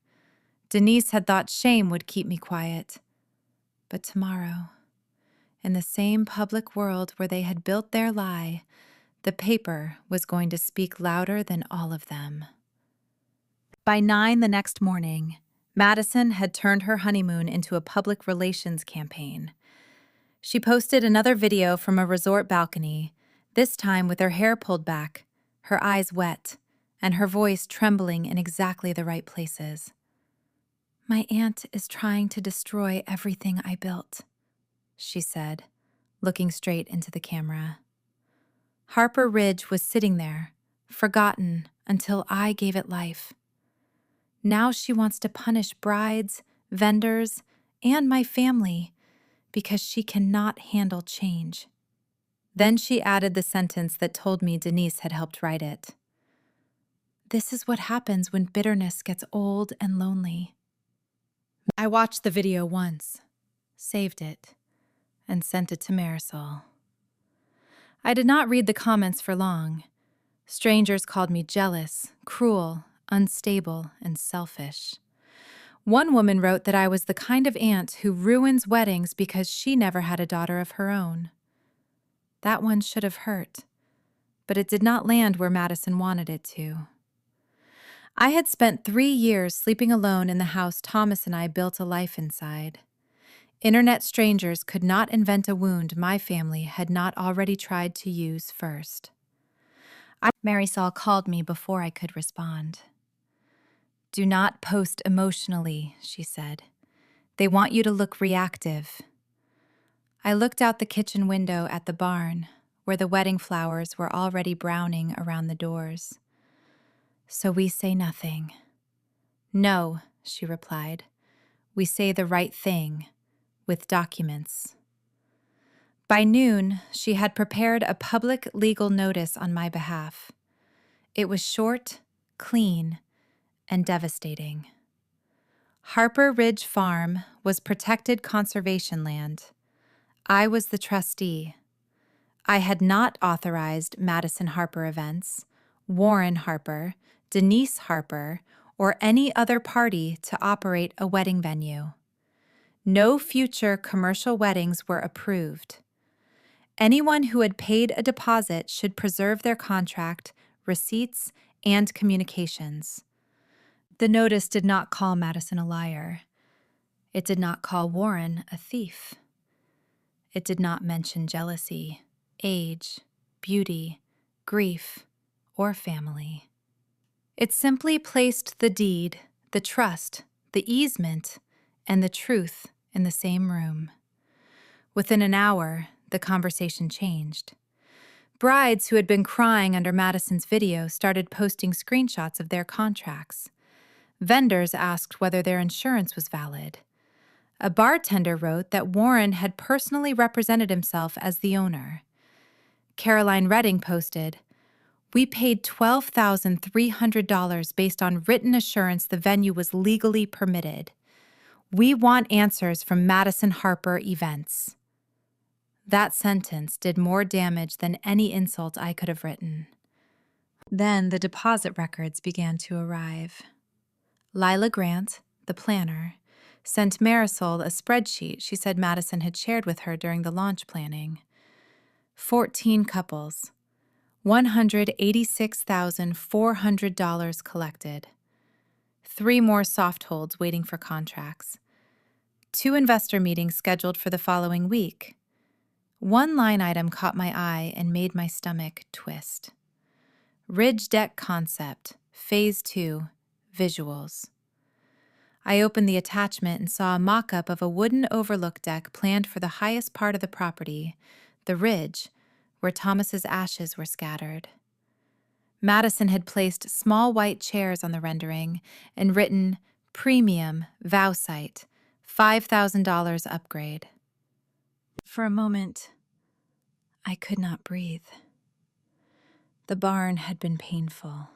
Denise had thought shame would keep me quiet. But tomorrow, in the same public world where they had built their lie, the paper was going to speak louder than all of them. By 9 the next morning, Madison had turned her honeymoon into a public relations campaign. She posted another video from a resort balcony, this time with her hair pulled back, her eyes wet, and her voice trembling in exactly the right places. "My aunt is trying to destroy everything I built," she said, looking straight into the camera. "Harper Ridge was sitting there, forgotten until I gave it life. Now she wants to punish brides, vendors, and my family because she cannot handle change." Then she added the sentence that told me Denise had helped write it. "This is what happens when bitterness gets old and lonely." I watched the video once, saved it, and sent it to Marisol. I did not read the comments for long. Strangers called me jealous, cruel, unstable, and selfish. One woman wrote that I was the kind of aunt who ruins weddings because she never had a daughter of her own. That one should have hurt, but it did not land where Madison wanted it to. I had spent 3 years sleeping alone in the house Thomas and I built a life inside. Internet strangers could not invent a wound my family had not already tried to use first. Marisol called me before I could respond. "Do not post emotionally," she said. "They want you to look reactive." I looked out the kitchen window at the barn, where the wedding flowers were already browning around the doors. "So we say nothing." "No," she replied. "We say the right thing, with documents." By noon, she had prepared a public legal notice on my behalf. It was short, clean, and devastating. Harper Ridge Farm was protected conservation land. I was the trustee. I had not authorized Madison Harper events, Warren Harper, Denise Harper, or any other party to operate a wedding venue. No future commercial weddings were approved. Anyone who had paid a deposit should preserve their contract, receipts, and communications. The notice did not call Madison a liar. It did not call Warren a thief. It did not mention jealousy, age, beauty, grief, or family. It simply placed the deed, the trust, the easement, and the truth in the same room. Within an hour, the conversation changed. Brides who had been crying under Madison's video started posting screenshots of their contracts. Vendors asked whether their insurance was valid. A bartender wrote that Warren had personally represented himself as the owner. Caroline Redding posted, "We paid $12,300 based on written assurance the venue was legally permitted. We want answers from Madison Harper Events." That sentence did more damage than any insult I could have written. Then the deposit records began to arrive. Lila Grant, the planner, sent Marisol a spreadsheet she said Madison had shared with her during the launch planning. 14 couples, $186,400 collected. 3 more soft holds waiting for contracts. 2 investor meetings scheduled for the following week. One line item caught my eye and made my stomach twist. Ridge Deck Concept, Phase 2, Visuals. I opened the attachment and saw a mock-up of a wooden overlook deck planned for the highest part of the property, the ridge, where Thomas's ashes were scattered. Madison had placed small white chairs on the rendering and written, "Premium, Vow Site, $5,000 upgrade." For a moment, I could not breathe. The barn had been painful.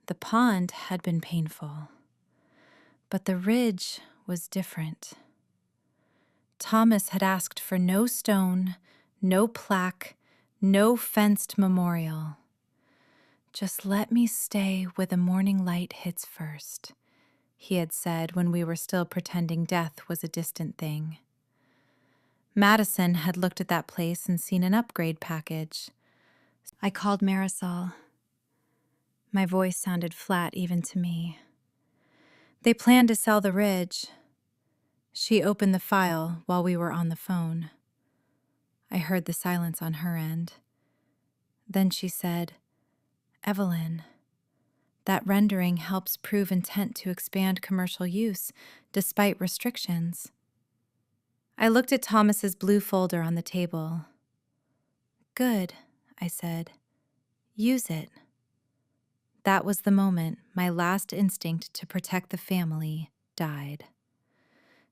The pond had been painful. But the ridge was different. Thomas had asked for no stone, no plaque, no fenced memorial. "Just let me stay where the morning light hits first," he had said when we were still pretending death was a distant thing. Madison had looked at that place and seen an upgrade package. I called Marisol. My voice sounded flat even to me. They planned to sell the ridge. She opened the file while we were on the phone. I heard the silence on her end. Then she said, "Evelyn, that rendering helps prove intent to expand commercial use despite restrictions." I looked at Thomas's blue folder on the table. "Good," I said. "Use it." That was the moment my last instinct to protect the family died.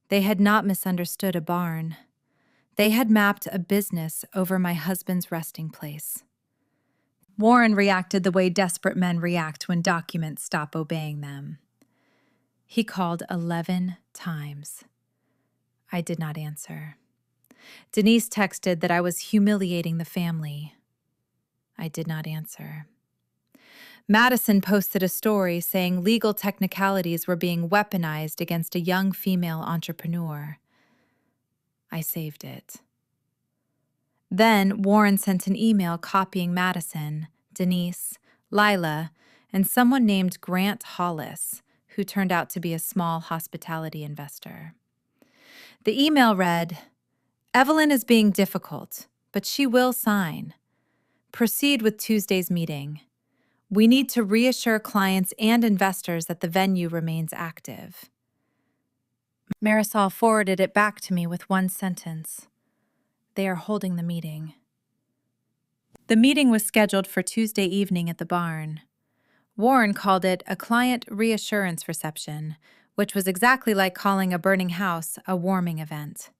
They had not misunderstood a barn. They had mapped a business over my husband's resting place. Warren reacted the way desperate men react when documents stop obeying them. He called 11 times. I did not answer. Denise texted that I was humiliating the family. I did not answer. Madison posted a story saying legal technicalities were being weaponized against a young female entrepreneur. I saved it. Then Warren sent an email copying Madison, Denise, Lila, and someone named Grant Hollis, who turned out to be a small hospitality investor. The email read, "Evelyn is being difficult, but she will sign. Proceed with Tuesday's meeting. We need to reassure clients and investors that the venue remains active." Marisol forwarded it back to me with one sentence. "They are holding the meeting." The meeting was scheduled for Tuesday evening at the barn. Warren called it a client reassurance reception, which was exactly like calling a burning house a warming event.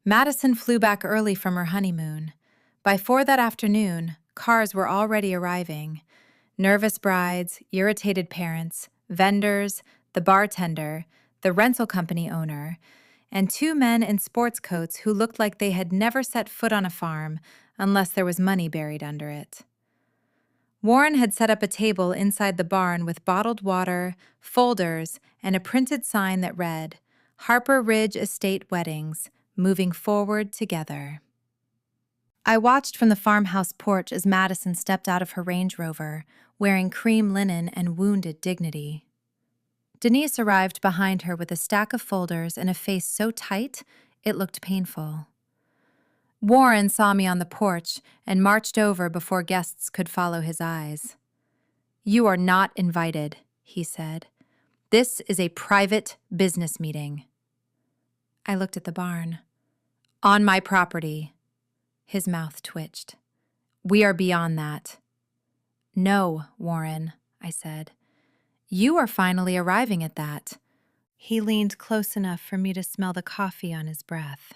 Madison flew back early from her honeymoon. By 4 that afternoon, cars were already arriving. Nervous brides, irritated parents, vendors, the bartender, the rental company owner, and 2 men in sports coats who looked like they had never set foot on a farm unless there was money buried under it. Warren had set up a table inside the barn with bottled water, folders, and a printed sign that read, "Harper Ridge Estate Weddings, moving forward together." I watched from the farmhouse porch as Madison stepped out of her Range Rover, wearing cream linen and wounded dignity. Denise arrived behind her with a stack of folders and a face so tight it looked painful. Warren saw me on the porch and marched over before guests could follow his eyes. "You are not invited," he said. "This is a private business meeting." I looked at the barn. "On my property." His mouth twitched. "We are beyond that." "No, Warren," I said. "You are finally arriving at that." He leaned close enough for me to smell the coffee on his breath.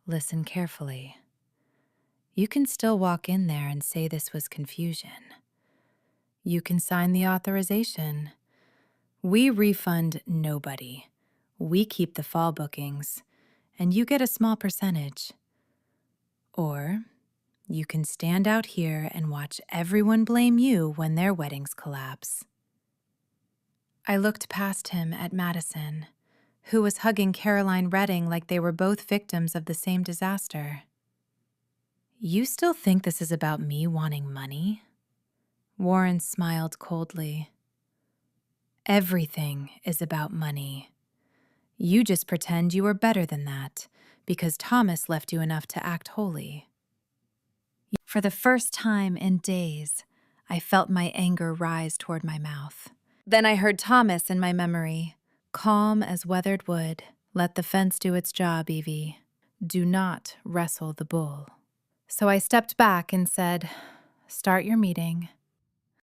"Listen carefully. You can still walk in there and say this was confusion. You can sign the authorization. We refund nobody. We keep the fall bookings, and you get a small percentage. Or you can stand out here and watch everyone blame you when their weddings collapse." I looked past him at Madison, who was hugging Caroline Redding like they were both victims of the same disaster. "You still think this is about me wanting money?" Warren smiled coldly. "Everything is about money. You just pretend you are better than that, because Thomas left you enough to act holy." For the first time in days, I felt my anger rise toward my mouth. Then I heard Thomas in my memory, "Calm as weathered wood. Let the fence do its job, Evie. Do not wrestle the bull." So I stepped back and said, "Start your meeting."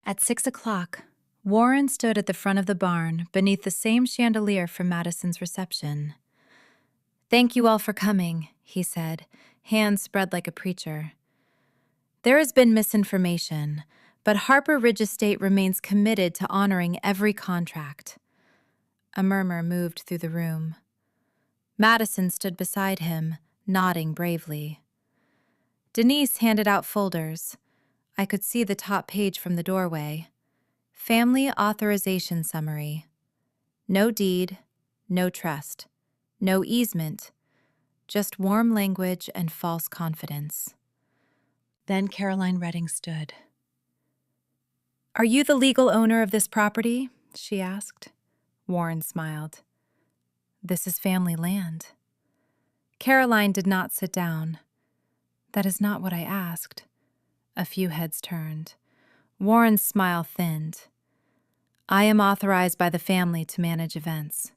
At 6 o'clock, Warren stood at the front of the barn beneath the same chandelier from Madison's reception. "Thank you all for coming," he said, hands spread like a preacher. "There has been misinformation, but Harper Ridge Estate remains committed to honoring every contract." A murmur moved through the room. Madison stood beside him, nodding bravely. Denise handed out folders. I could see the top page from the doorway. Family Authorization Summary. No deed, no trust, no easement, just warm language and false confidence. Then Caroline Redding stood. "Are you the legal owner of this property?" she asked. Warren smiled. "This is family land." Caroline did not sit down. "That is not what I asked." A few heads turned. Warren's smile thinned. "I am authorized by the family to manage events."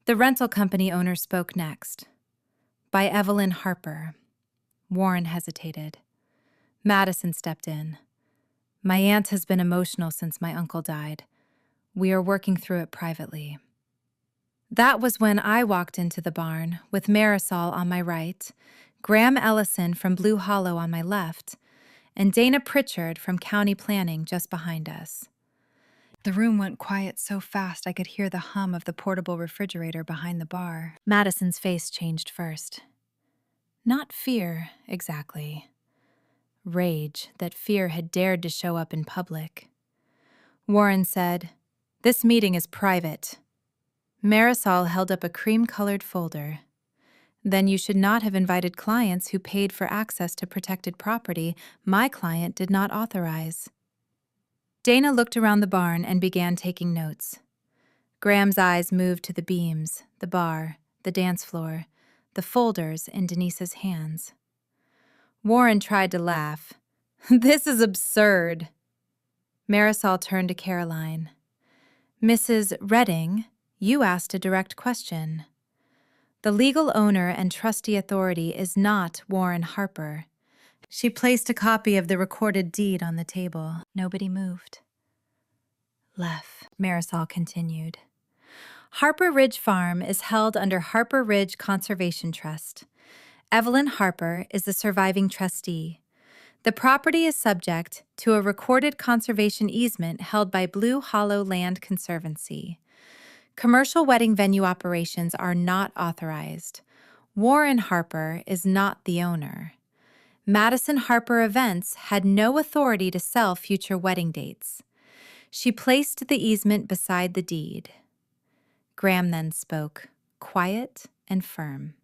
The rental company owner spoke next. "By Evelyn Harper." Warren hesitated. Madison stepped in. "My aunt has been emotional since my uncle died. We are working through it privately." That was when I walked into the barn, with Marisol on my right, Graham Ellison from Blue Hollow on my left, and Dana Pritchard from County Planning just behind us. The room went quiet so fast I could hear the hum of the portable refrigerator behind the bar. Madison's face changed first. Not fear, exactly. Rage that fear had dared to show up in public. Warren said, "This meeting is private." Marisol held up a cream-colored folder. "Then you should not have invited clients who paid for access to protected property my client did not authorize." Dana looked around the barn and began taking notes. Graham's eyes moved to the beams, the bar, the dance floor, the folders in Denise's hands. Warren tried to laugh. "This is absurd." Marisol turned to Caroline. "Mrs. Redding, you asked a direct question. The legal owner and trustee authority is not Warren Harper." She placed a copy of the recorded deed on the table. Nobody moved. Marisol continued. "Harper Ridge Farm is held under Harper Ridge Conservation Trust. Evelyn Harper is the surviving trustee. The property is subject to a recorded conservation easement held by Blue Hollow Land Conservancy. Commercial wedding venue operations are not authorized. Warren Harper is not the owner. Madison Harper Events had no authority to sell future wedding dates. She placed the easement beside the deed." Graham then spoke, quiet and firm.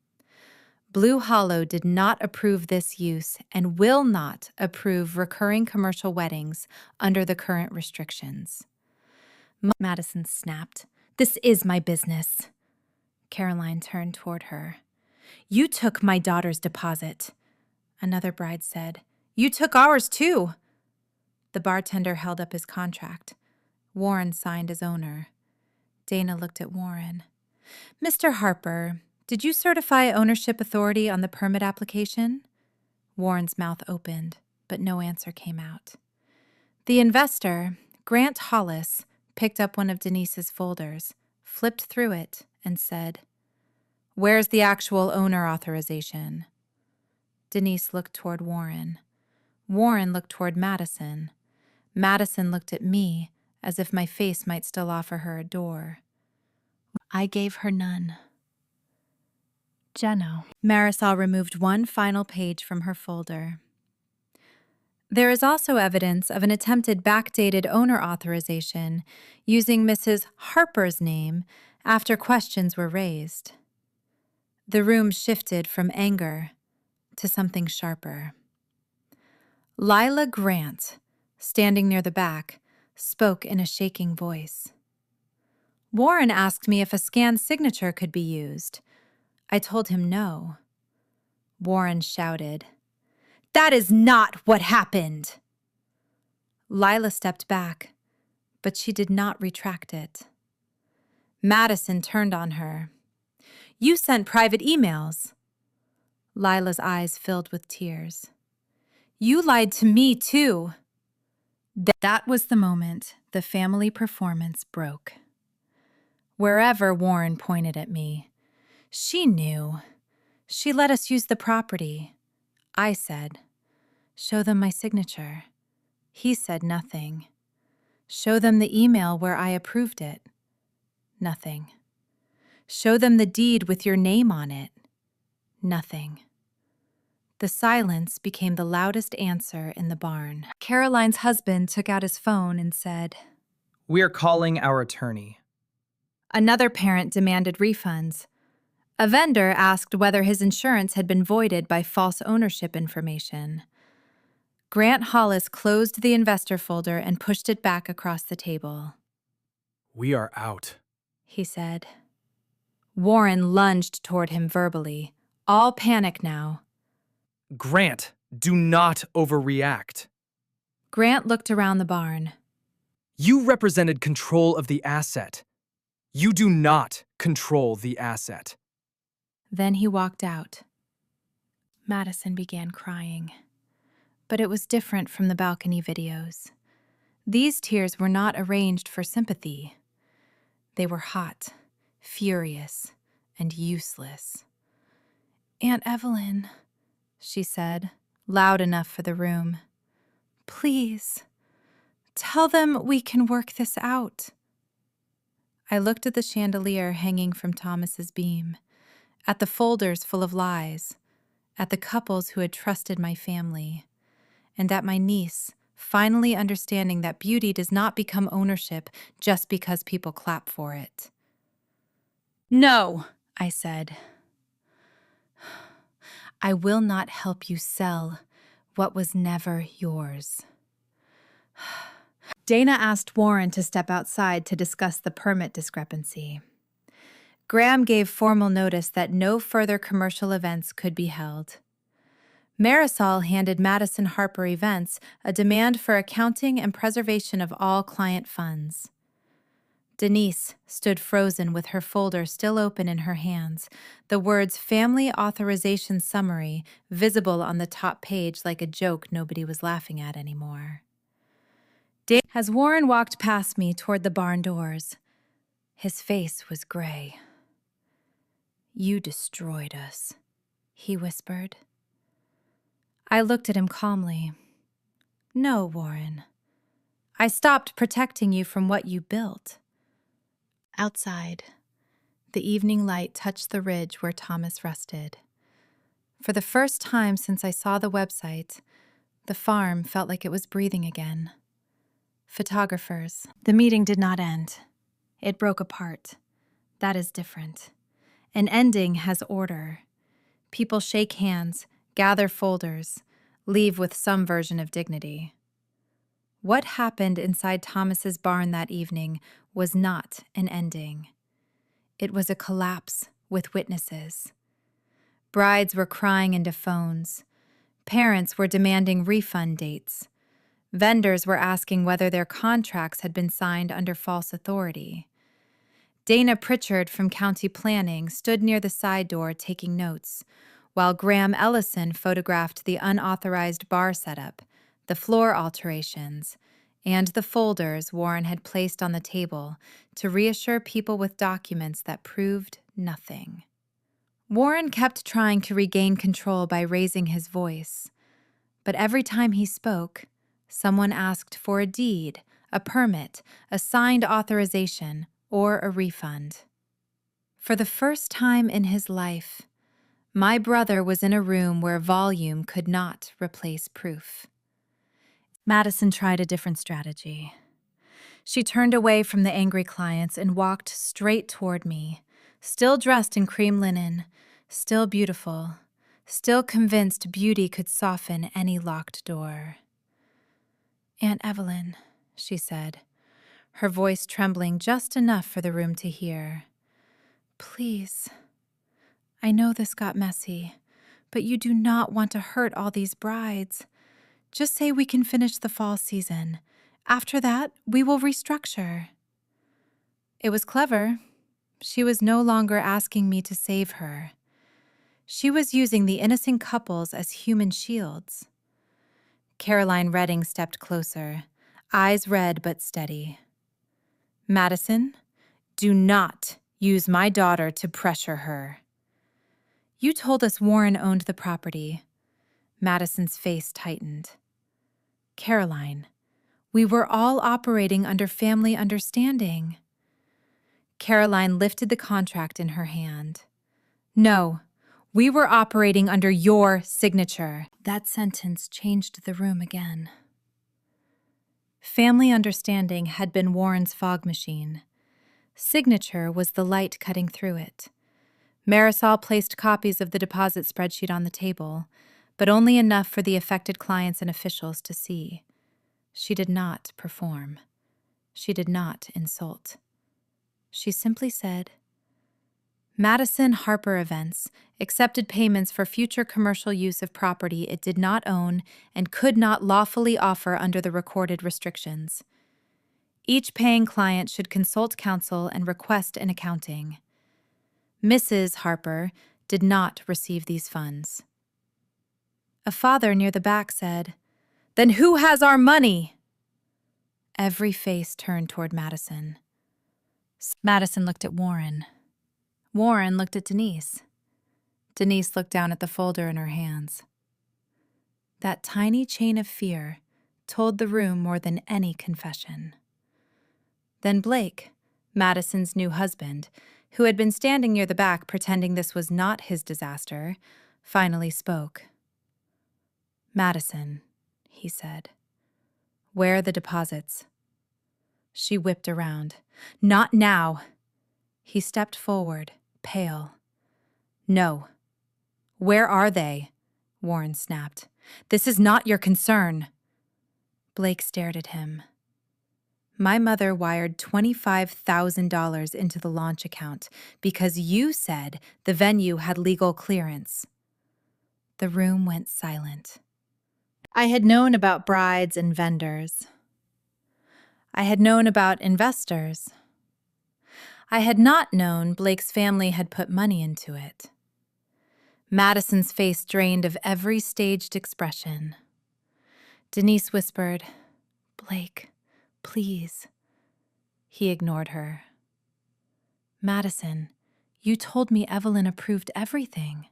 "Blue Hollow did not approve this use and will not approve recurring commercial weddings under the current restrictions." Madison snapped. "This is my business." Caroline turned toward her. "You took my daughter's deposit," another bride said. "You took ours too." The bartender held up his contract. Warren signed as owner. Dana looked at Warren. "Mr. Harper, did you certify ownership authority on the permit application?" Warren's mouth opened, but no answer came out. The investor, Grant Hollis, picked up one of Denise's folders, flipped through it, and said, "Where's the actual owner authorization?" Denise looked toward Warren. Warren looked toward Madison. Madison looked at me, as if my face might still offer her a door. I gave her none. Geno. Marisol removed one final page from her folder. There is also evidence of an attempted backdated owner authorization using Mrs. Harper's name after questions were raised. The room shifted from anger to something sharper. Lila Grant, standing near the back, spoke in a shaking voice. "Warren asked me if a scanned signature could be used. I told him no." Warren shouted, "That is not what happened!" Lila stepped back, but she did not retract it. Madison turned on her. "You sent private emails." Lila's eyes filled with tears. "You lied to me, too." That was the moment the family performance broke. Wherever Warren pointed at me, "She knew. She let us use the property." I said, "Show them my signature." He said nothing. "Show them the email where I approved it." Nothing. "Show them the deed with your name on it." Nothing. The silence became the loudest answer in the barn. Caroline's husband took out his phone and said, "We are calling our attorney." Another parent demanded refunds. A vendor asked whether his insurance had been voided by false ownership information. Grant Hollis closed the investor folder and pushed it back across the table. "We are out," he said. Warren lunged toward him verbally, all panic now. "Grant, do not overreact." Grant looked around the barn. "You represented control of the asset. You do not control the asset." Then he walked out. Madison began crying. But it was different from the balcony videos. These tears were not arranged for sympathy. They were hot, furious, and useless. "Aunt Evelyn," she said, loud enough for the room, "please, tell them we can work this out." I looked at the chandelier hanging from Thomas's beam, at the folders full of lies, at the couples who had trusted my family, and at my niece finally understanding that beauty does not become ownership just because people clap for it. "No," I said. "I will not help you sell what was never yours." Dana asked Warren to step outside to discuss the permit discrepancy. Graham gave formal notice that no further commercial events could be held. Marisol handed Madison Harper Events a demand for accounting and preservation of all client funds. Denise stood frozen with her folder still open in her hands, the words "Family Authorization Summary" visible on the top page like a joke nobody was laughing at anymore. As Warren walked past me toward the barn doors, his face was gray. "You destroyed us," he whispered. I looked at him calmly. "No, Warren. I stopped protecting you from what you built." Outside, the evening light touched the ridge where Thomas rested. For the first time since I saw the website, the farm felt like it was breathing again. Photographers. The meeting did not end. It broke apart. That is different. An ending has order. People shake hands, gather folders, leave with some version of dignity. What happened inside Thomas's barn that evening was not an ending. It was a collapse with witnesses. Brides were crying into phones. Parents were demanding refund dates. Vendors were asking whether their contracts had been signed under false authority. Dana Pritchard from County Planning stood near the side door taking notes, while Graham Ellison photographed the unauthorized bar setup, the floor alterations, and the folders Warren had placed on the table to reassure people with documents that proved nothing. Warren kept trying to regain control by raising his voice, but every time he spoke, someone asked for a deed, a permit, a signed authorization, or a refund. For the first time in his life, my brother was in a room where volume could not replace proof. Madison tried a different strategy. She turned away from the angry clients and walked straight toward me, still dressed in cream linen, still beautiful, still convinced beauty could soften any locked door. "Aunt Evelyn," she said, her voice trembling just enough for the room to hear. "Please, I know this got messy, but you do not want to hurt all these brides. Just say we can finish the fall season. After that, we will restructure." It was clever. She was no longer asking me to save her. She was using the innocent couples as human shields. Caroline Redding stepped closer, eyes red but steady. "Madison, do not use my daughter to pressure her." "You told us Warren owned the property." Madison's face tightened. "Caroline, we were all operating under family understanding." Caroline lifted the contract in her hand. "No, we were operating under your signature." That sentence changed the room again. Family understanding had been Warren's fog machine. Signature was the light cutting through it. Marisol placed copies of the deposit spreadsheet on the table, but only enough for the affected clients and officials to see. She did not perform. She did not insult. She simply said, "Madison Harper Events accepted payments for future commercial use of property it did not own and could not lawfully offer under the recorded restrictions. Each paying client should consult counsel and request an accounting. Mrs. Harper did not receive these funds." A father near the back said, "Then who has our money?" Every face turned toward Madison. Madison looked at Warren. Warren looked at Denise. Denise looked down at the folder in her hands. That tiny chain of fear told the room more than any confession. Then Blake, Madison's new husband, who had been standing near the back pretending this was not his disaster, finally spoke. "Madison," he said, "where are the deposits?" She whipped around. "Not now." He stepped forward, pale. "No." "Where are they?" Warren snapped. "This is not your concern." Blake stared at him. "My mother wired $25,000 into the launch account because you said the venue had legal clearance." The room went silent. I had known about brides and vendors. I had known about investors. I had not known Blake's family had put money into it. Madison's face drained of every staged expression. Denise whispered, "Blake, please." He ignored her. "Madison, you told me Evelyn approved everything."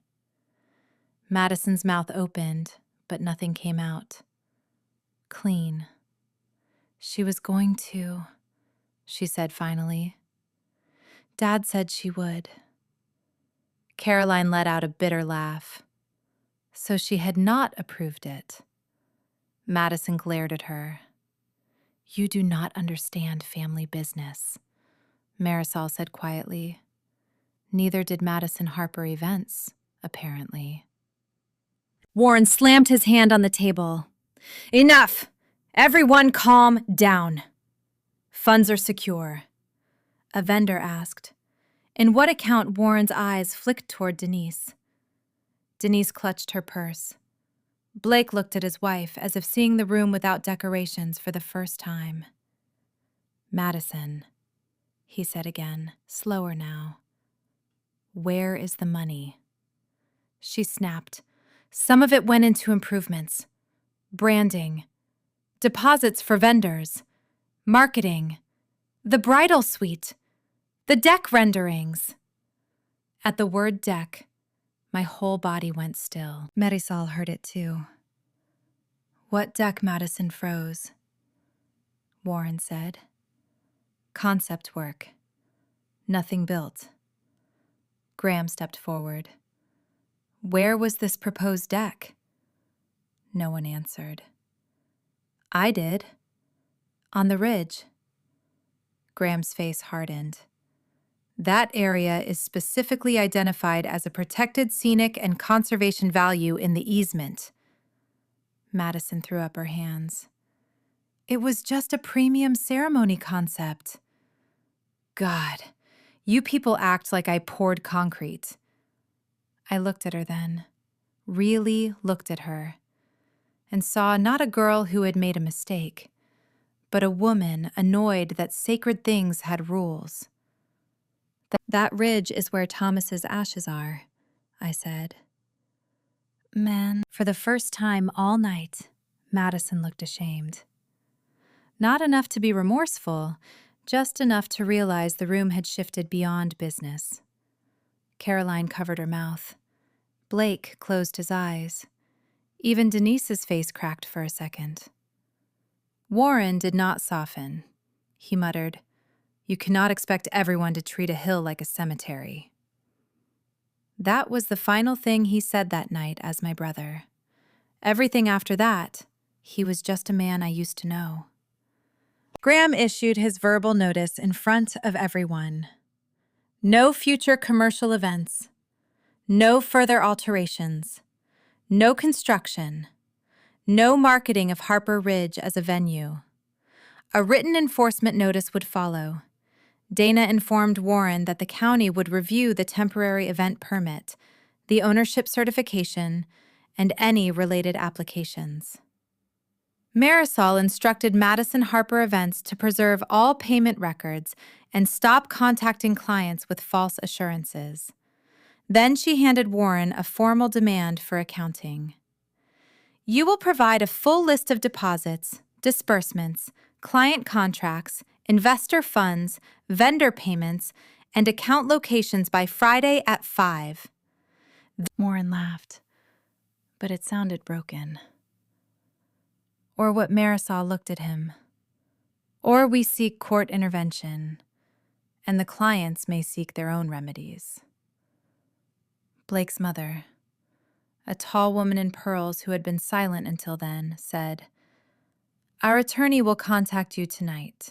Madison's mouth opened, but nothing came out. "Clean. She was going to," she said finally. "Dad said she would." Caroline let out a bitter laugh. So she had not approved it. Madison glared at her. "You do not understand family business," Marisol said quietly. Neither did Madison Harper Events, apparently. Warren slammed his hand on the table. "Enough! Everyone calm down. Funds are secure." A vendor asked. In what account Warren's eyes flicked toward Denise. Denise clutched her purse. Blake looked at his wife as if seeing the room without decorations for the first time. Madison, he said again, slower now. Where is the money? She snapped. Some of it went into improvements. Branding. Deposits for vendors. Marketing. The bridal suite. The deck renderings. At the word deck, my whole body went still. Marisol heard it too. What deck? Madison froze. Warren said. Concept work. Nothing built. Graham stepped forward. Where was this proposed deck? No one answered. I did. On the ridge. Graham's face hardened. That area is specifically identified as a protected scenic and conservation value in the easement. Madison threw up her hands. It was just a premium ceremony concept. God, you people act like I poured concrete. I looked at her then, really looked at her, and saw not a girl who had made a mistake, but a woman annoyed that sacred things had rules. That ridge is where Thomas's ashes are, I said. Man, for the first time all night, Madison looked ashamed. Not enough to be remorseful, just enough to realize the room had shifted beyond business. Caroline covered her mouth. Blake closed his eyes. Even Denise's face cracked for a second. Warren did not soften. He muttered, "You cannot expect everyone to treat a hill like a cemetery." That was the final thing he said that night as my brother. Everything after that, he was just a man I used to know. Graham issued his verbal notice in front of everyone. No future commercial events. No further alterations. No construction. No marketing of Harper Ridge as a venue. A written enforcement notice would follow. Dana informed Warren that the county would review the temporary event permit, the ownership certification, and any related applications. Marisol instructed Madison Harper Events to preserve all payment records and stop contacting clients with false assurances. Then she handed Warren a formal demand for accounting. You will provide a full list of deposits, disbursements, client contracts, investor funds, vendor payments, and account locations by Friday at 5. Warren laughed, but it sounded broken. Or what Marisol looked at him. Or we seek court intervention, and the clients may seek their own remedies. Blake's mother, a tall woman in pearls who had been silent until then, said, Our attorney will contact you tonight.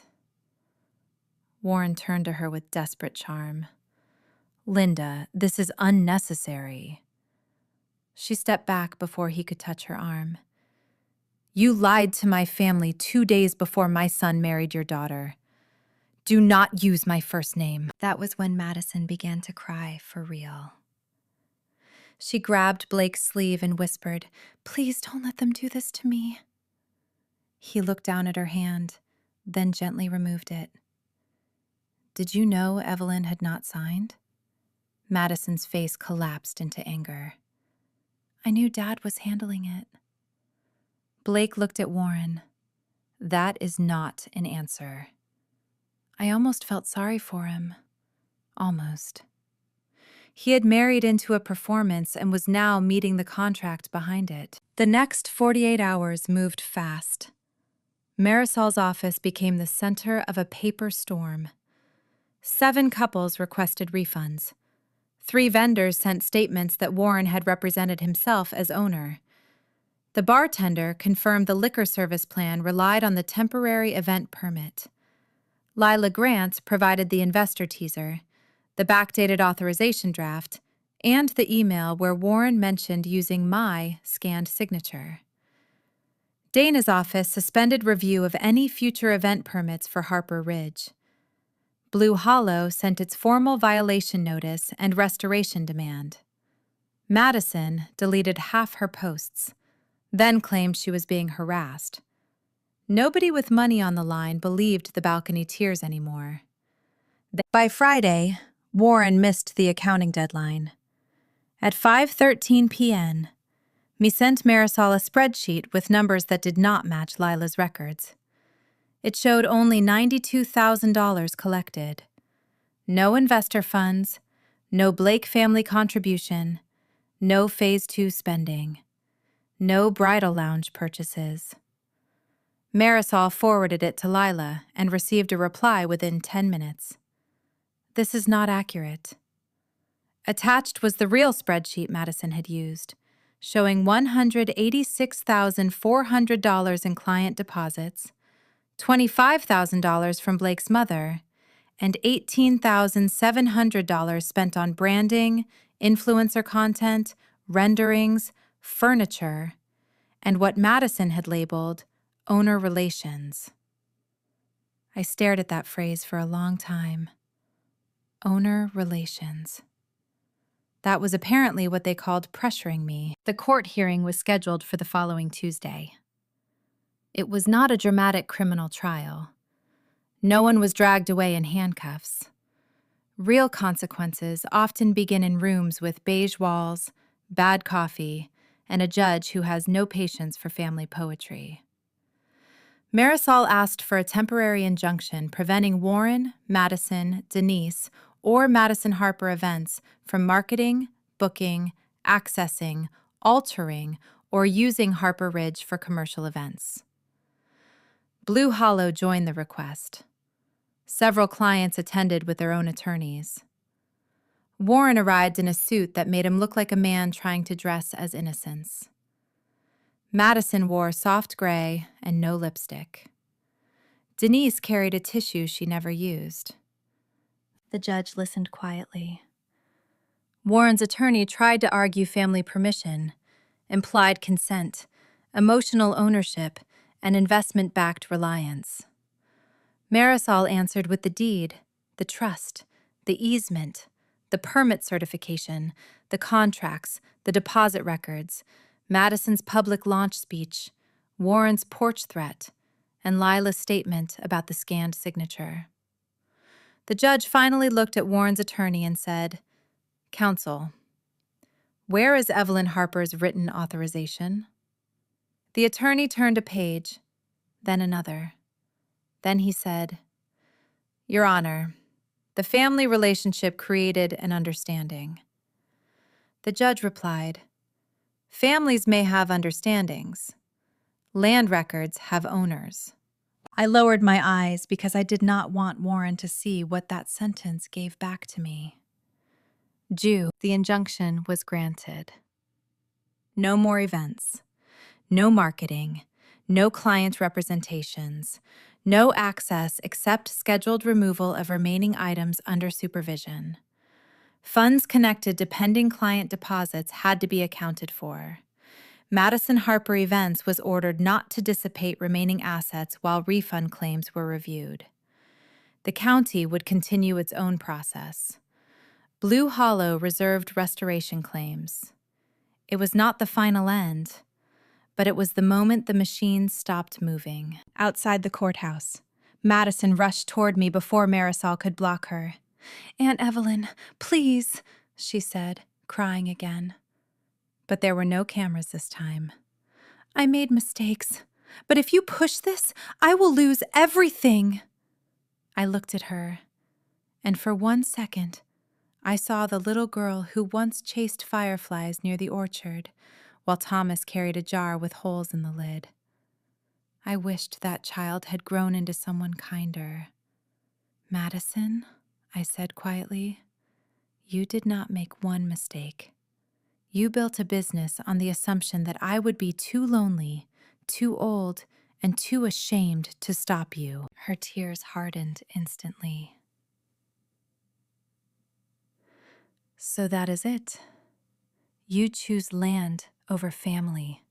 Warren turned to her with desperate charm. Linda, this is unnecessary. She stepped back before he could touch her arm. You lied to my family 2 days before my son married your daughter. Do not use my first name. That was when Madison began to cry for real. She grabbed Blake's sleeve and whispered, Please don't let them do this to me. He looked down at her hand, then gently removed it. Did you know Evelyn had not signed? Madison's face collapsed into anger. I knew Dad was handling it. Blake looked at Warren. That is not an answer. I almost felt sorry for him. Almost. He had married into a performance and was now meeting the contract behind it. The next 48 hours moved fast. Marisol's office became the center of a paper storm. 7 couples requested refunds. 3 vendors sent statements that Warren had represented himself as owner. The bartender confirmed the liquor service plan relied on the temporary event permit. Lila Grant provided the investor teaser, the backdated authorization draft, and the email where Warren mentioned using my scanned signature. Dana's office suspended review of any future event permits for Harper Ridge. Blue Hollow sent its formal violation notice and restoration demand. Madison deleted half her posts, then claimed she was being harassed. Nobody with money on the line believed the balcony tears anymore. By Friday, Warren missed the accounting deadline. At 5:13 p.m., me sent Marisol a spreadsheet with numbers that did not match Lila's records. It showed only $92,000 collected. No investor funds, no Blake family contribution, no Phase 2 spending, no bridal lounge purchases. Marisol forwarded it to Lila and received a reply within 10 minutes. This is not accurate. Attached was the real spreadsheet Madison had used, showing $186,400 in client deposits, $25,000 from Blake's mother, and $18,700 spent on branding, influencer content, renderings, furniture, and what Madison had labeled owner relations. I stared at that phrase for a long time. Owner relations. That was apparently what they called pressuring me. The court hearing was scheduled for the following Tuesday. It was not a dramatic criminal trial. No one was dragged away in handcuffs. Real consequences often begin in rooms with beige walls, bad coffee, and a judge who has no patience for family poetry. Marisol asked for a temporary injunction preventing Warren, Madison, Denise, or Madison Harper events from marketing, booking, accessing, altering, or using Harper Ridge for commercial events. Blue Hollow joined the request. Several clients attended with their own attorneys. Warren arrived in a suit that made him look like a man trying to dress as innocence. Madison wore soft gray and no lipstick. Denise carried a tissue she never used. The judge listened quietly. Warren's attorney tried to argue family permission, implied consent, emotional ownership, and investment-backed reliance. Marisol answered with the deed, the trust, the easement, the permit certification, the contracts, the deposit records, Madison's public launch speech, Warren's porch threat, and Lila's statement about the scanned signature. The judge finally looked at Warren's attorney and said, "Counsel, where is Evelyn Harper's written authorization?" The attorney turned a page, then another. Then he said, "Your Honor, the family relationship created an understanding." The judge replied, "Families may have understandings. Land records have owners." I lowered my eyes because I did not want Warren to see what that sentence gave back to me. The injunction was granted. No more events, no marketing, no client representations, no access except scheduled removal of remaining items under supervision. Funds connected to pending client deposits had to be accounted for. Madison Harper Events was ordered not to dissipate remaining assets while refund claims were reviewed. The county would continue its own process. Blue Hollow reserved restoration claims. It was not the final end, but it was the moment the machine stopped moving. Outside the courthouse, Madison rushed toward me before Marisol could block her. "Aunt Evelyn, please," she said, crying again. But there were no cameras this time. "I made mistakes, but if you push this, I will lose everything." I looked at her, and for 1 second, I saw the little girl who once chased fireflies near the orchard, while Thomas carried a jar with holes in the lid. I wished that child had grown into someone kinder. "Madison," I said quietly, "you did not make one mistake. You built a business on the assumption that I would be too lonely, too old, and too ashamed to stop you." Her tears hardened instantly. "So that is it. You choose land over family."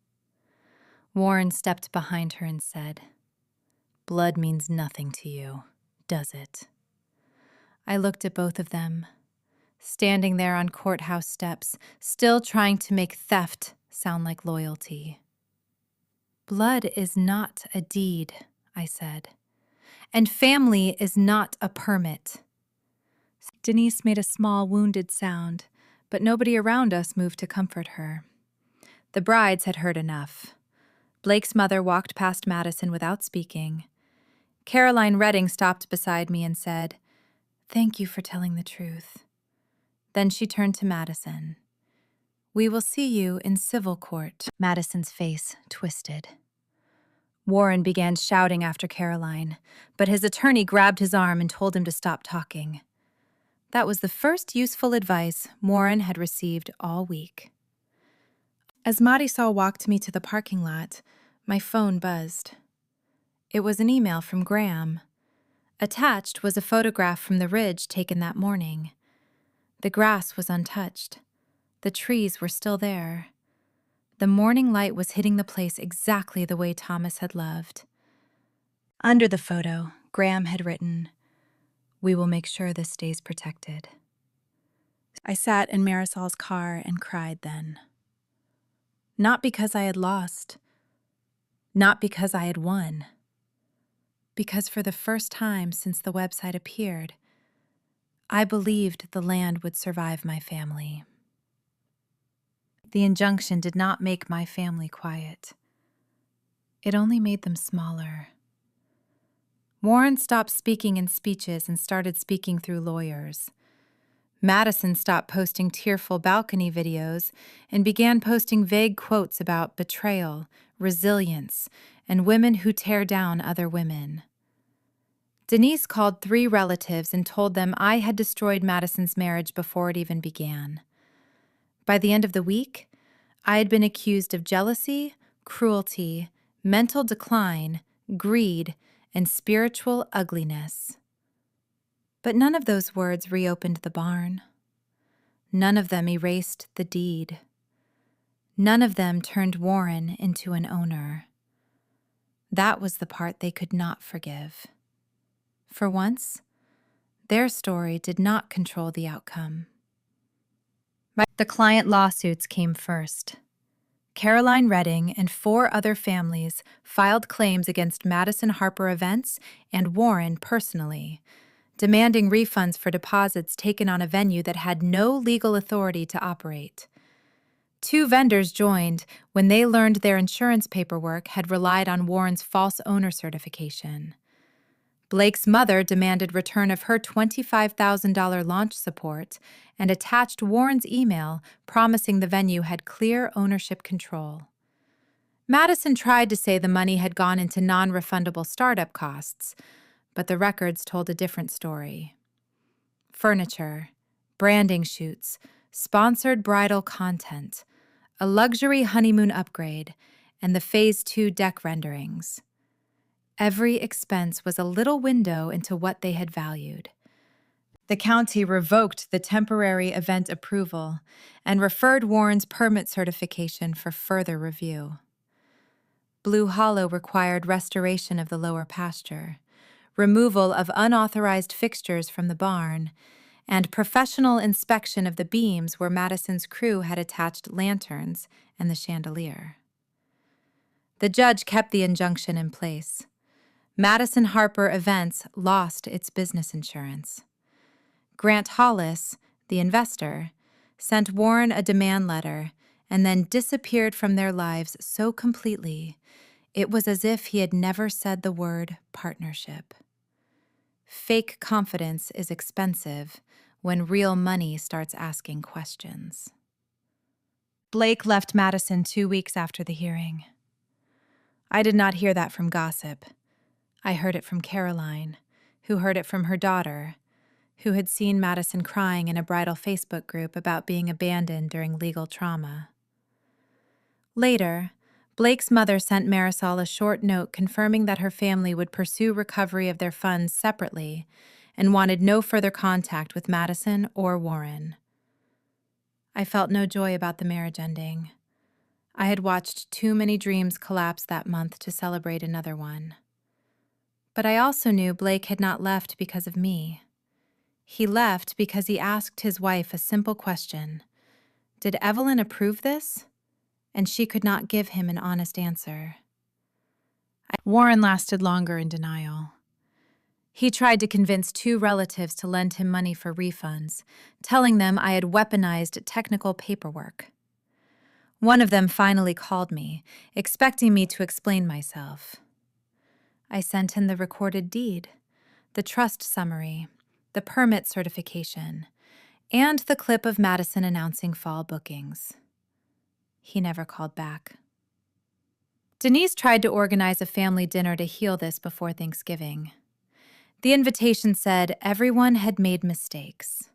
Warren stepped behind her and said, "Blood means nothing to you, does it?" I looked at both of them. standing there on courthouse steps, still trying to make theft sound like loyalty. Blood is not a deed, I said, and family is not a permit. Denise made a small, wounded sound, but nobody around us moved to comfort her. The brides had heard enough. Blake's mother walked past Madison without speaking. Caroline Redding stopped beside me and said, "Thank you for telling the truth." Then she turned to Madison. "We will see you in civil court." Madison's face twisted. Warren began shouting after Caroline, but his attorney grabbed his arm and told him to stop talking. That was the first useful advice Warren had received all week. As Marisol walked me to the parking lot, my phone buzzed. It was an email from Graham. Attached was a photograph from the ridge taken that morning. The grass was untouched. The trees were still there. The morning light was hitting the place exactly the way Thomas had loved. Under the photo, Graham had written, "We will make sure this stays protected." I sat in Marisol's car and cried then. Not because I had lost, not because I had won, because for the first time since the website appeared, I believed the land would survive my family. The injunction did not make my family quiet. It only made them smaller. Warren stopped speaking in speeches and started speaking through lawyers. Madison stopped posting tearful balcony videos and began posting vague quotes about betrayal, resilience, and women who tear down other women. Denise called 3 relatives and told them I had destroyed Madison's marriage before it even began. By the end of the week, I had been accused of jealousy, cruelty, mental decline, greed, and spiritual ugliness. But none of those words reopened the barn. None of them erased the deed. None of them turned Warren into an owner. That was the part they could not forgive. For once, their story did not control the outcome. The client lawsuits came first. Caroline Redding and 4 other families filed claims against Madison Harper Events and Warren personally, demanding refunds for deposits taken on a venue that had no legal authority to operate. 2 vendors joined when they learned their insurance paperwork had relied on Warren's false owner certification. Blake's mother demanded return of her $25,000 launch support and attached Warren's email promising the venue had clear ownership control. Madison tried to say the money had gone into non-refundable startup costs, but the records told a different story. Furniture, branding shoots, sponsored bridal content, a luxury honeymoon upgrade, and the Phase 2 deck renderings. Every expense was a little window into what they had valued. The county revoked the temporary event approval and referred Warren's permit certification for further review. Blue Hollow required restoration of the lower pasture, removal of unauthorized fixtures from the barn, and professional inspection of the beams where Madison's crew had attached lanterns and the chandelier. The judge kept the injunction in place. Madison Harper Events lost its business insurance. Grant Hollis, the investor, sent Warren a demand letter and then disappeared from their lives so completely it was as if he had never said the word partnership. Fake confidence is expensive when real money starts asking questions. Blake left Madison 2 weeks after the hearing. I did not hear that from gossip. I heard it from Caroline, who heard it from her daughter, who had seen Madison crying in a bridal Facebook group about being abandoned during legal trauma. Later, Blake's mother sent Marisol a short note confirming that her family would pursue recovery of their funds separately and wanted no further contact with Madison or Warren. I felt no joy about the marriage ending. I had watched too many dreams collapse that month to celebrate another one. But I also knew Blake had not left because of me. He left because he asked his wife a simple question. Did Evelyn approve this? And she could not give him an honest answer. Warren lasted longer in denial. He tried to convince 2 relatives to lend him money for refunds, telling them I had weaponized technical paperwork. One of them finally called me, expecting me to explain myself. I sent him the recorded deed, the trust summary, the permit certification, and the clip of Madison announcing fall bookings. He never called back. Denise tried to organize a family dinner to heal this before Thanksgiving. The invitation said everyone had made mistakes.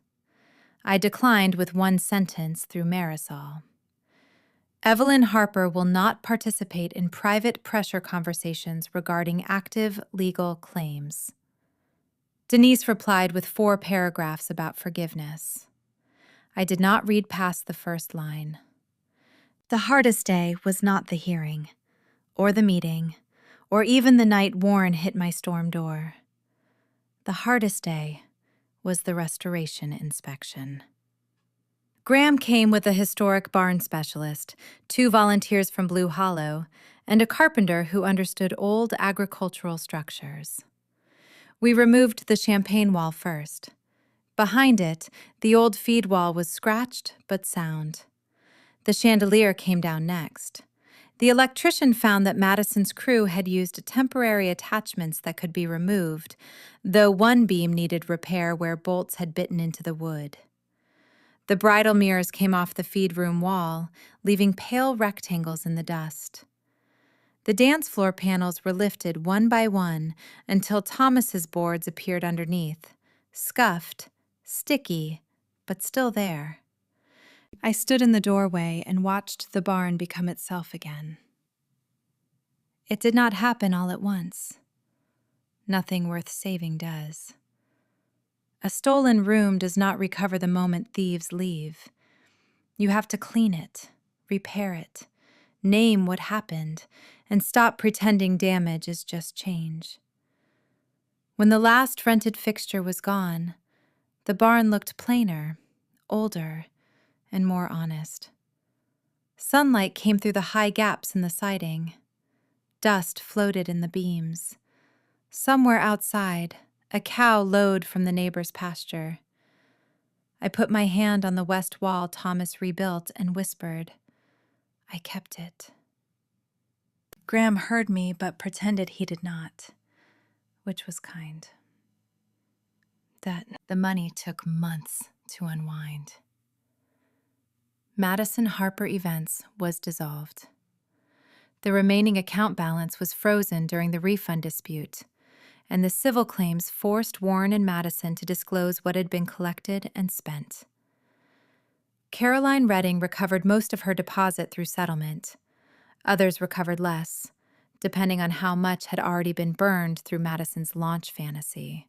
I declined with one sentence through Marisol. Evelyn Harper will not participate in private pressure conversations regarding active legal claims. Denise replied with 4 paragraphs about forgiveness. I did not read past the first line. The hardest day was not the hearing, or the meeting, or even the night Warren hit my storm door. The hardest day was the restoration inspection. Graham came with a historic barn specialist, 2 volunteers from Blue Hollow, and a carpenter who understood old agricultural structures. We removed the champagne wall first. Behind it, the old feed wall was scratched but sound. The chandelier came down next. The electrician found that Madison's crew had used temporary attachments that could be removed, though one beam needed repair where bolts had bitten into the wood. The bridal mirrors came off the feed room wall, leaving pale rectangles in the dust. The dance floor panels were lifted one by one until Thomas's boards appeared underneath, scuffed, sticky, but still there. I stood in the doorway and watched the barn become itself again. It did not happen all at once. Nothing worth saving does. A stolen room does not recover the moment thieves leave. You have to clean it, repair it, name what happened, and stop pretending damage is just change. When the last rented fixture was gone, the barn looked plainer, older, and more honest. Sunlight came through the high gaps in the siding. Dust floated in the beams. Somewhere outside, a cow lowed from the neighbor's pasture. I put my hand on the west wall Thomas rebuilt and whispered, I kept it. Graham heard me but pretended he did not, which was kind. That the money took months to unwind. Madison Harper Events was dissolved. The remaining account balance was frozen during the refund dispute, and the civil claims forced Warren and Madison to disclose what had been collected and spent. Caroline Redding recovered most of her deposit through settlement. Others recovered less, depending on how much had already been burned through Madison's launch fantasy.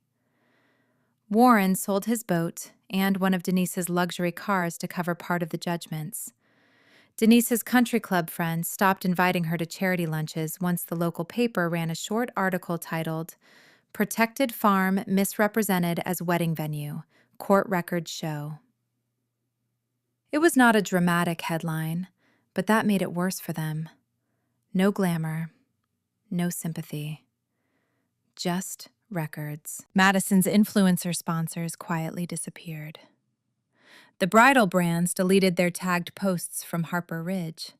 Warren sold his boat and one of Denise's luxury cars to cover part of the judgments. Denise's country club friends stopped inviting her to charity lunches once the local paper ran a short article titled, Protected Farm Misrepresented as Wedding Venue, Court Records Show. It was not a dramatic headline, but that made it worse for them. No glamour, no sympathy. Just records. Madison's influencer sponsors quietly disappeared. The bridal brands deleted their tagged posts from Harper Ridge.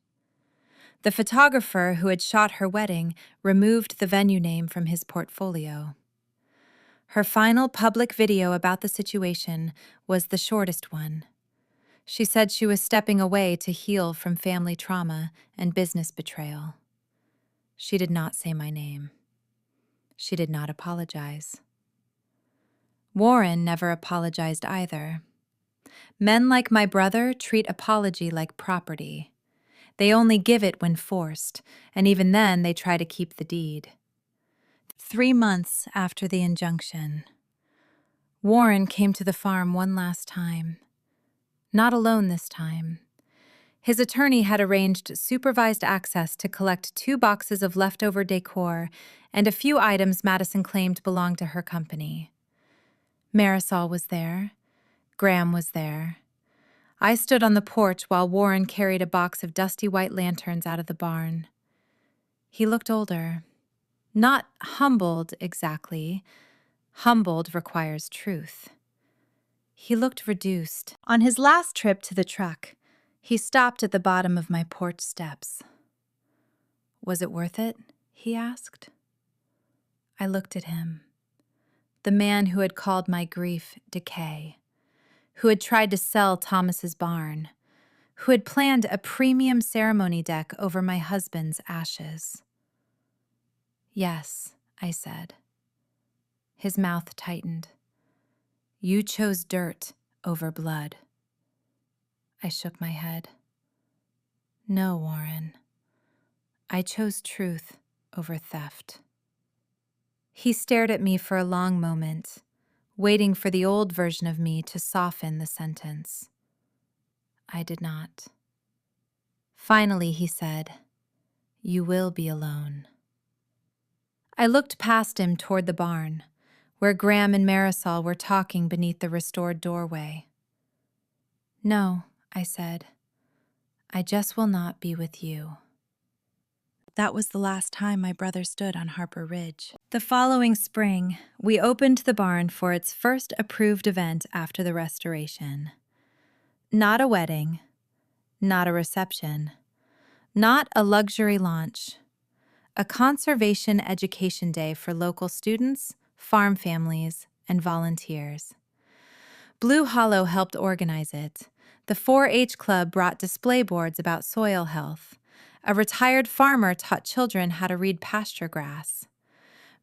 The photographer who had shot her wedding removed the venue name from his portfolio. Her final public video about the situation was the shortest one. She said she was stepping away to heal from family trauma and business betrayal. She did not say my name. She did not apologize. Warren never apologized either. Men like my brother treat apology like property. They only give it when forced, and even then they try to keep the deed. 3 months after the injunction, Warren came to the farm one last time. Not alone this time. His attorney had arranged supervised access to collect 2 boxes of leftover decor and a few items Madison claimed belonged to her company. Marisol was there. Graham was there. I stood on the porch while Warren carried a box of dusty white lanterns out of the barn. He looked older. Not humbled exactly. Humbled requires truth. He looked reduced. On his last trip to the truck, he stopped at the bottom of my porch steps. "Was it worth it?" he asked. I looked at him. The man who had called my grief decay, who had tried to sell Thomas's barn, who had planned a premium ceremony deck over my husband's ashes. "Yes," I said. His mouth tightened. "You chose dirt over blood." I shook my head. "No, Warren. I chose truth over theft." He stared at me for a long moment, waiting for the old version of me to soften the sentence. I did not. Finally, he said, "You will be alone." I looked past him toward the barn, where Graham and Marisol were talking beneath the restored doorway. "No," I said. "I just will not be with you." That was the last time my brother stood on Harper Ridge. The following spring, we opened the barn for its first approved event after the restoration. Not a wedding, not a reception, not a luxury launch. A conservation education day for local students, farm families, and volunteers. Blue Hollow helped organize it. The 4-H Club brought display boards about soil health. A retired farmer taught children how to read pasture grass.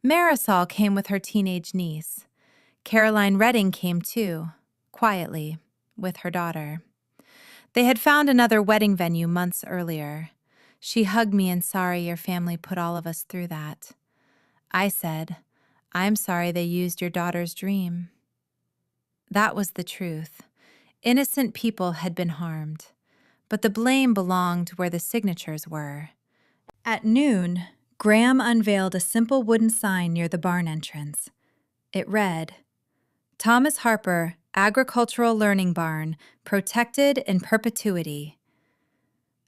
Marisol came with her teenage niece. Caroline Redding came too, quietly, with her daughter. They had found another wedding venue months earlier. She hugged me and sorry your family put all of us through that. I said, "I'm sorry they used your daughter's dream." That was the truth. Innocent people had been harmed, but the blame belonged where the signatures were. At noon, Graham unveiled a simple wooden sign near the barn entrance. It read, "Thomas Harper, Agricultural Learning Barn, protected in perpetuity."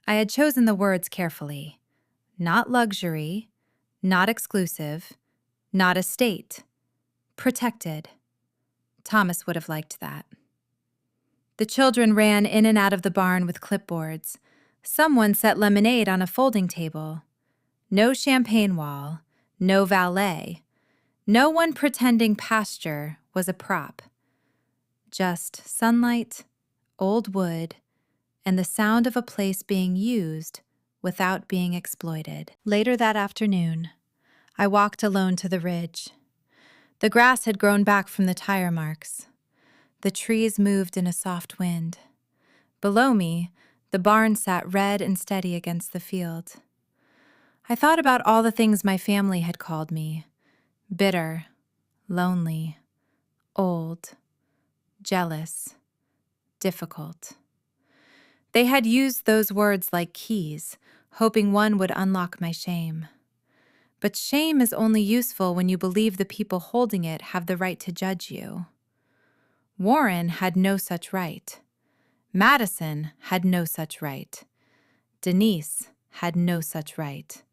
I had chosen the words carefully. Not luxury, not exclusive, not estate. Protected. Thomas would have liked that. The children ran in and out of the barn with clipboards. Someone set lemonade on a folding table. No champagne wall, no valet. No one pretending pasture was a prop. Just sunlight, old wood, and the sound of a place being used without being exploited. Later that afternoon, I walked alone to the ridge. The grass had grown back from the tire marks. The trees moved in a soft wind. Below me, the barn sat red and steady against the field. I thought about all the things my family had called me: bitter, lonely, old, jealous, difficult. They had used those words like keys, hoping one would unlock my shame. But shame is only useful when you believe the people holding it have the right to judge you. Warren had no such right. Madison had no such right. Denise had no such right.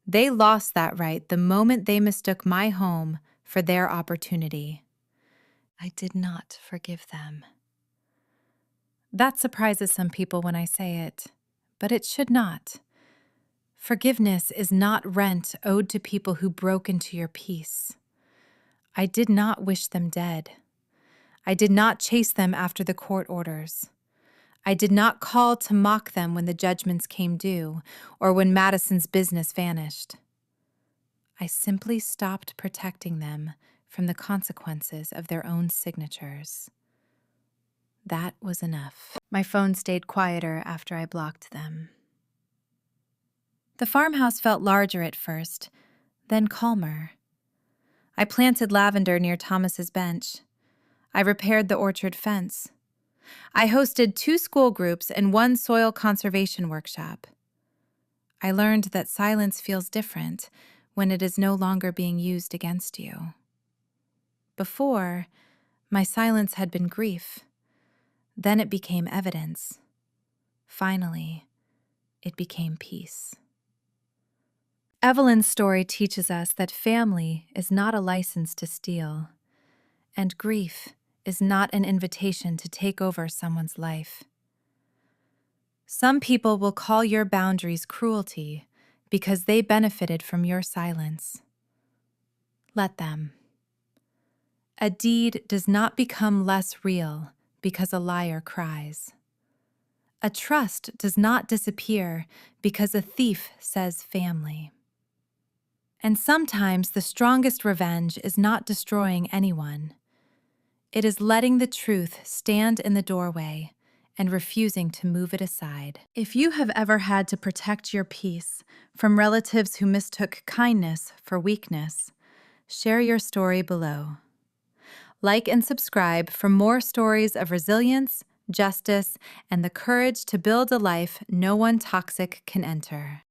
They lost that right the moment they mistook my home for their opportunity. I did not forgive them. That surprises some people when I say it, but it should not. Forgiveness is not rent owed to people who broke into your peace. I did not wish them dead. I did not chase them after the court orders. I did not call to mock them when the judgments came due or when Madison's business vanished. I simply stopped protecting them from the consequences of their own signatures. That was enough. My phone stayed quieter after I blocked them. The farmhouse felt larger at first, then calmer. I planted lavender near Thomas's bench. I repaired the orchard fence. I hosted 2 school groups and 1 soil conservation workshop. I learned that silence feels different when it is no longer being used against you. Before, My silence had been grief. Then it became evidence. Finally, it became peace. Evelyn's story teaches us that family is not a license to steal, and grief is not an invitation to take over someone's life. Some people will call your boundaries cruelty because they benefited from your silence. Let them. A deed does not become less real because a liar cries. A trust does not disappear because a thief says family. And sometimes the strongest revenge is not destroying anyone. It is letting the truth stand in the doorway and refusing to move it aside. If you have ever had to protect your peace from relatives who mistook kindness for weakness, share your story below. Like and subscribe for more stories of resilience, justice, and the courage to build a life no one toxic can enter.